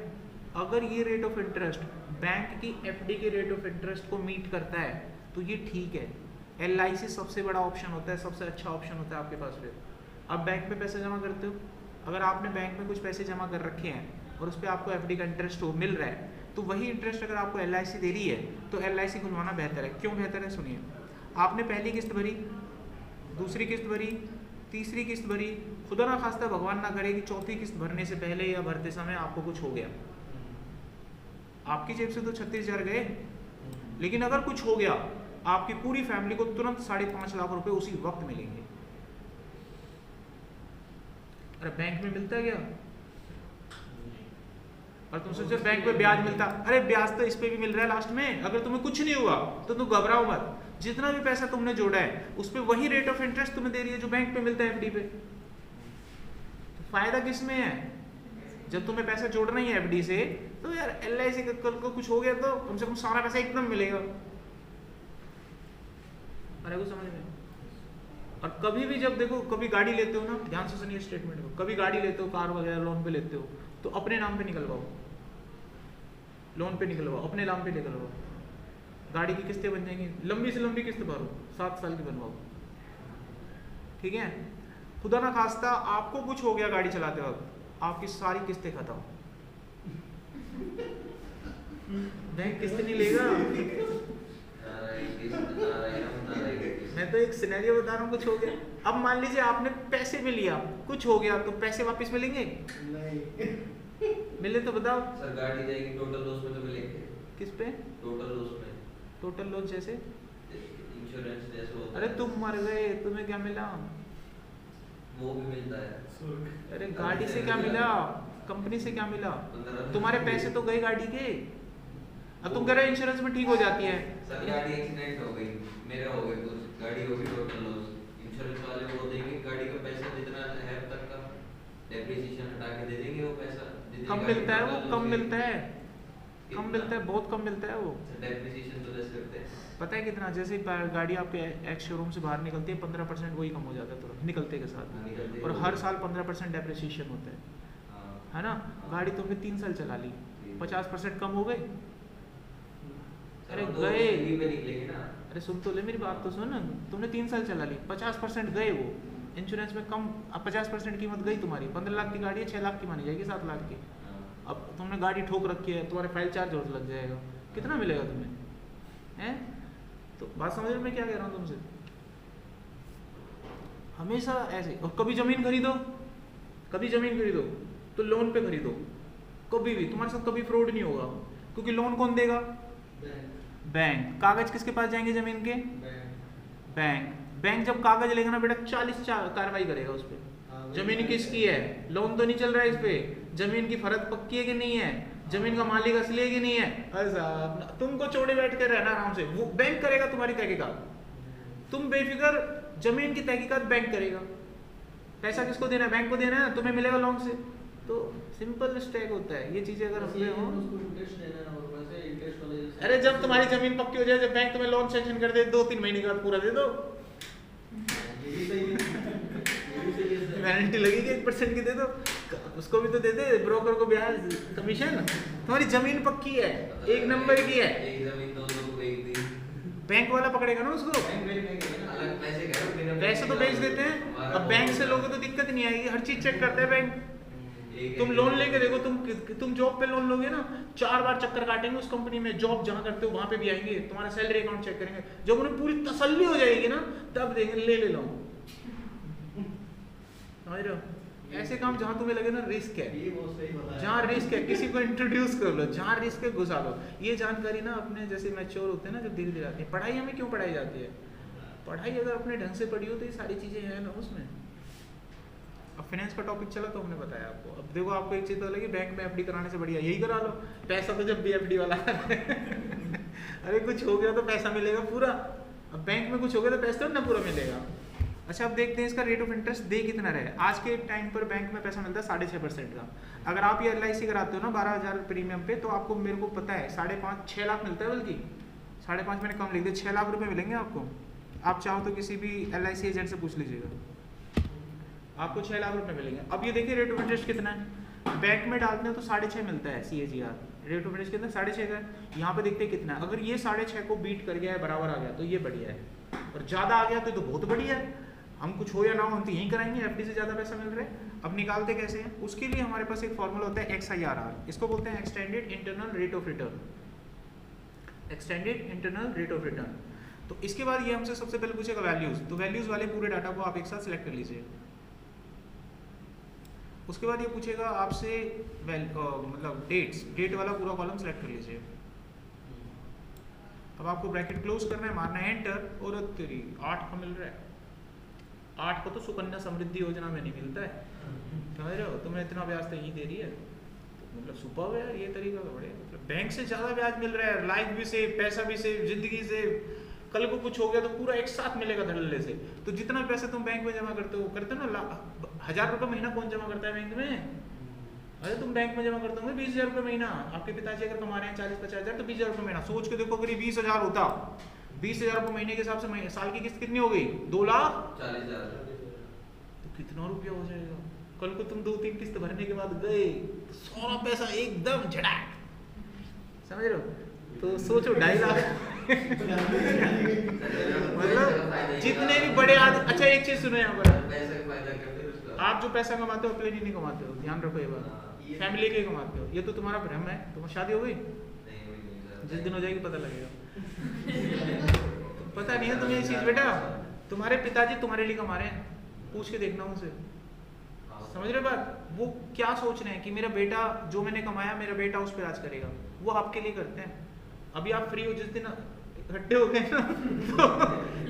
अगर ये रेट ऑफ इंटरेस्ट बैंक की FD के रेट ऑफ इंटरेस्ट को मीट करता है तो ये ठीक है। LIC सबसे बड़ा ऑप्शन होता है, सबसे अच्छा ऑप्शन होता है आपके पास। फिर अब बैंक में पैसे जमा करते हो, अगर आपने बैंक में कुछ पैसे जमा कर रखे हैं और उस पर आपको FD का इंटरेस्ट मिल रहा है, तो वही इंटरेस्ट अगर आपको LIC दे रही है तो LIC खुलवाना बेहतर है। क्यों बेहतर है? सुनिए, आपने पहली किस्त भरी, दूसरी किस्त भरी, तीसरी किस्त भरी, खुदा ना खास्ता भगवान ना करे कि चौथी किस्त भरने से पहले या भरते समय आपको कुछ हो गया, आपकी जेब से तो 36,000 गए, लेकिन अगर कुछ हो गया आपकी पूरी फैमिली को तुरंत 5.5 लाख रुपए उसी वक्त मिलेंगे। अरे बैंक में मिलता है क्या? और तुम सोचो बैंक में ब्याज मिलता, अरे ब्याज तो इस पे भी मिल रहा है लास्ट में। अगर तुम्हें कुछ नहीं हुआ तो तुम घबराओ मत, जितना भी पैसा तुमने जोड़ा है उस पे वही रेट ऑफ इंटरेस्ट तुम्हें दे रही है जो बैंक पे मिलता है FD पे। तो फायदा किस में है? जब तुम्हें पैसा जोड़ना ही है FD से, तो यार LIC का कल को कुछ हो गया तो कम से कम सारा पैसा एकदम मिलेगा। अरे को समझ में? और कभी भी जब देखो, कभी गाड़ी लेते हो ना, ध्यान से सुनिए स्टेटमेंट को, कभी गाड़ी लेते हो, कार वगैरह लोन पे लेते हो, तो अपने नाम पे निकलवाओ, लोन पे निकलवाओ, अपने नाम पे निकलवाओ। गाड़ी की किस्तें बन जाएंगी, लंबी से लंबी किस्त भरो, 7 साल की बनवाओ, ठीक है। खुदा ना खास्ता आपको कुछ हो गया गाड़ी चलाते वक्त, आपकी सारी किस्तें खत्म, बैंक किस्त नहीं लेगा। मैं तो एक सिनेरियो बता रहा हूँ, कुछ हो गया। अब मान लीजिए आपने पैसे भी लिया, कुछ हो गया, तो पैसे वापस मिलेंगे? नहीं मिले तो बताओ। सर गाड़ी जाएगी टोटल लॉस में तो मिलेंगे। किस पे? टोटल लॉस में। टोटल लॉस जैसे इंश्योरेंस जैसे होता है। अरे तुम मर गए, तुम्हें क्या मिला? वो भी मिलता है। अरे गाड़ी से क्या मिला? कंपनी से क्या मिला? तुम्हारे पैसे तो गए गाड़ी के। अब तुम कह रहे इंश्योरेंस में ठीक हो जाती है। सर गाड़ी एक्सीडेंट हो गई, मेरा हो गया कुछ, गाड़ी हो गई टोटल लॉस, इंश्योरेंस वाले वो देंगे गाड़ी का पैसा जितना है अब तक का, डेप्रिसिएशन हटा के दे देंगे वो पैसा। कम मिलता है वो, कम मिलता है, कम मिलता है, बहुत कम मिलता है वो। डेप्रिसिएशन तो लेस करते हैं। पता है कितना? जैसे गाड़ी आपके एक्स शोरूम से बाहर निकलती है 15% वही कम हो जाता है तुरंत निकलते के साथ, और हर साल 15% डेप्रिसिएशन होता है ना। गाड़ी तुमने 3 साल चला ली, 50% कम हो गए। अरे गए, निकलेंगे ना। अरे सुन तो ले मेरी बात तो सुन, तुमने 3 साल चला ली, 50% गए वो इंश्योरेंस में कम। अब 50% कीमत गई तुम्हारी, 15 लाख की गाड़ी है 6 लाख की मानी जाएगी, 7 लाख की। अब तुमने गाड़ी ठोक रखी है, तुम्हारे फाइल चार्ज और लग जाएगा, कितना मिलेगा तुम्हें? हैं? तो बात समझ रहे मैं क्या कह रहा हूँ तुमसे? हमेशा ऐसे। और कभी जमीन खरीदो तो लोन पे खरीदो, कभी भी तुम्हारे साथ कभी फ्रॉड नहीं होगा, क्योंकि लोन कौन देगा? बैंक। कागज किसके पास जाएंगे जमीन के? बैंक जब कागज लेगा ना बेटा 40 कार्रवाई करेगा उस पर। जमीन किसकी है? लोन तो नहीं चल रहा है इस पे। जमीन की फरद पक्की है कि नहीं है? जमीन का मालिक असली है कि नहीं है? अरे साहब तुमको चौड़े बैठ कर रहना आराम से, वो बैंक करेगा तुम्हारी तहकीकात। तुम बेफिक्र, जमीन की तहकीकात बैंक करेगा। पैसा किसको देना है? बैंक को देना है, तुम्हें मिलेगा लोन से। तो सिंपल स्टैक होता है। ये चीजें अगर हमने हो, अरे जब तुम्हारी जमीन पक्की हो जाए, जब बैंक तुम्हें लोन सेंक्शन कर दे 2-3 महीने के बाद पूरा दे दो। पेनल्टी लगेगी 1% की, दे दो उसको भी तो दे दे, ब्रोकर को ब्याज कमीशन। तुम्हारी जमीन पक्की है, 1 नंबर की है, एक जमीन 2 लोग बेच दी, बैंक वाला पकड़ेगा ना उसको। अलग पैसे करो, पैसे तो बेच देते हैं। अब बैंक से लोगों तो दिक्कत नहीं आएगी, हर चीज चेक करता है बैंक। तुम लोन लेके देखो, तुम जॉब पे लोन लोगे ना, 4 बार चक्कर काटेंगे उस कंपनी में, जॉब जहां करते हो वहां पे भी आएंगे, तुम्हारा सैलरी अकाउंट चेक करेंगे। जब उन्हें पूरी तसल्ली हो जाएगी ना, तब देंगे ले लो। समझ रहे हो? ऐसे काम जहां तुम्हें लगे ना रिस्क है, जहां रिस्क है किसी को इंट्रोड्यूस कर लो, जहां रिस्क है घुसा लो। ये जानकारी ना अपने जैसे मैच्योर होते हैं ना, जब धीरे धीरे आती है। पढ़ाई हमें क्यों पढ़ाई जाती है? पढ़ाई अगर अपने ढंग से पढ़ी हो तो ये सारी चीजें हैं ना उसमें। अब फाइनेंस का टॉपिक चला तो हमने बताया आपको। अब देखो आपको एक चीज तो लगी, बैंक में एफडी कराने से बढ़िया यही करा लो, पैसा तो जब भी एफडी वाला अरे कुछ हो गया तो पैसा मिलेगा पूरा। अब बैंक में कुछ हो गया तो पैसा तो ना पूरा मिलेगा। अच्छा अब देखते हैं इसका रेट ऑफ इंटरेस्ट दे कितना रहे। आज के टाइम पर बैंक में पैसा मिलता है 6.5% का। अगर आप ये LIC कराते हो ना 12,000 प्रीमियम पे, तो आपको, मेरे को पता है 5.5-6 लाख मिलता है, बल्कि 5.5 मैंने कम लिख दिया, 6 लाख रुपए मिलेंगे आपको। आप चाहो तो किसी भी LIC एजेंट से पूछ लीजिएगा, आपको 6 लाख रुपए मिलेंगे। अब ये देखिए रेट ऑफ इंटरेस्ट कितना है। बैंक में डालते हैं तो 6.5 मिलता है CAGR, रेट ऑफ इंटरेस्ट कितना? 6.5 का। यहाँ पे देखते हैं कितना है। अगर ये 6.5 को बीट कर गया है, बराबर आ गया, तो ये बढ़िया है। और ज्यादा आ गया तो बहुत बढ़िया है। हम कुछ हो या ना हो हम तो यही कराएंगे, एफडी से ज्यादा पैसा मिल रहा है। अब निकालते कैसे हैं? उसके लिए हमारे पास एक फॉर्मूला होता है XIRR, इसको बोलते हैं extended internal rate of return. Extended internal rate of return. तो इसके बाद ये हमसे सबसे पहले पूछेगा वैल्यूज, तो वैल्यूज वाले पूरे डाटा को आप एक साथ सिलेक्ट कर लीजिए। उसके बाद ये पूछेगा आपसे मतलब डेट वाला पूरा कॉलम सिलेक्ट कर लीजिए। अब आपको ब्रैकेट क्लोज करना है, मारना है एंटर, और 8 का मिल रहा है। 8 को तो सुकन्या समृद्धि योजना में नहीं मिलता है, समझ रहे हो? तुम्हें इतना ब्याज तो यही दे रही है, तो मतलब सुपर है ये तरीका। तो बड़े मतलब बैंक से ज्यादा ब्याज मिल रहा है, लाइफ भी सेव, पैसा भी सेव, जिंदगी से। कल को कुछ हो गया तो पूरा एक साथ मिलेगा धड़ल्ले से। तो जितना पैसे तुम बैंक में जमा करते हो ना, 1000 रुपये महीना कौन जमा करता है बैंक में? अरे तुम बैंक में जमा करते होंगे 20,000 रुपये महीना। आपके पिताजी अगर कमा रहे हैं 40-50 हज़ार, तो 20,000 रुपये महीना। सोच के देखो अगर ये 20,000 होता, 20,000 रुपये महीने के हिसाब से साल की किस्त कितनी हो गई? 2,40,000। तो कितना रुपया हो जाएगा? कल को तुम 2-3 किस्त भरने के बाद गए तो सारा पैसा एकदम झड़ाक, समझ रहे हो? तो सोचो 2.5 लाख मतलब जितने भी बड़े आदमी। अच्छा एक चीज सुनो यहाँ पर, आप जो पैसा कमाते हो अपने लिए नहीं कमाते हो, ध्यान रखो ये बात, फैमिली के कमाते हो। ये तो तुम्हारा भ्रम है। तुम्हारी शादी हो गई? जिस दिन हो जाएगी पता लगेगा। पता नहीं है तुम्हें ये चीज बेटा, तुम्हारे पिताजी तुम्हारे लिए कमा रहे हैं, पूछ के देखना उनसे। समझ रहे बात? वो क्या सोच रहे हैं कि मेरा बेटा, जो मैंने कमाया मेरा बेटा उस पर राज करेगा, वो आपके लिए करते हैं। अभी आप फ्री हो, जिस दिन इकट्ठे हो गए ना तो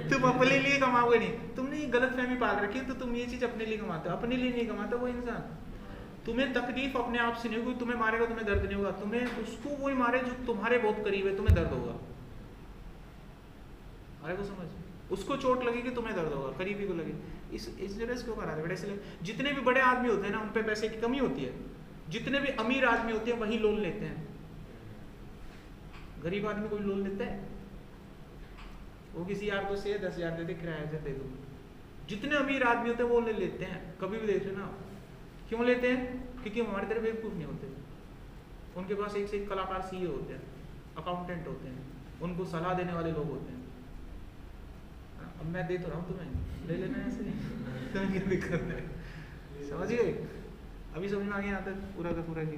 तुम अपने लिए कमाओगे नहीं। तुमने ये गलत फहमी पाल रखी है, तो तुम ये चीज अपने लिए कमाते हो। अपने लिए नहीं कमाता वो इंसान। तुम्हें तकलीफ अपने आप से नहीं होगी, तुम्हें मारेगा तुम्हें दर्द नहीं होगा, तुम्हें उसको वही मारे जो तुम्हारे बहुत करीब है, तुम्हें दर्द होगा। अरे को समझ, उसको चोट लगेगी तुम्हें दर्द होगा, करीबी को लगे। इस वजह से क्यों करा बेटा? इसलिए जितने भी बड़े आदमी होते हैं ना, उन पे पैसे की कमी होती है। जितने भी अमीर आदमी होते हैं वही लोन लेते हैं। गरीब आदमी कोई लोन लेता है? वो किसी यार को से 10,000 दे दे, किराया दे दो। जितने अमीर आदमी होते हैं वो ले लेते हैं, कभी भी देख लेना। क्यों लेते हैं? क्योंकि हमारी तरह बेवकूफ नहीं होते। उनके पास एक से एक कलाकार सीए होते हैं, अकाउंटेंट होते हैं, उनको सलाह देने वाले लोग होते हैं। अब मैं दे तो रहा हूँ तुम्हें, ले लेना ऐसे तुम्हें क्या दिक्कत है? समझ गए? अभी समझ में आ गया यहाँ तक पूरा का पूरा ही।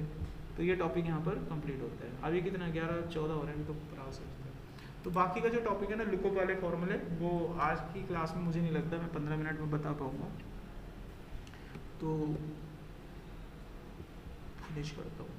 तो ये टॉपिक यहाँ पर कंप्लीट होता है। अभी कितना 11-14 हो रहे हैं, तो पढ़ा सकते हैं। तो तो बाकी का जो टॉपिक है ना लुकअप वाले फॉर्मूले, वो आज की क्लास में मुझे नहीं लगता मैं 15 मिनट में बता पाऊँगा, तो फिनिश करता हूँ।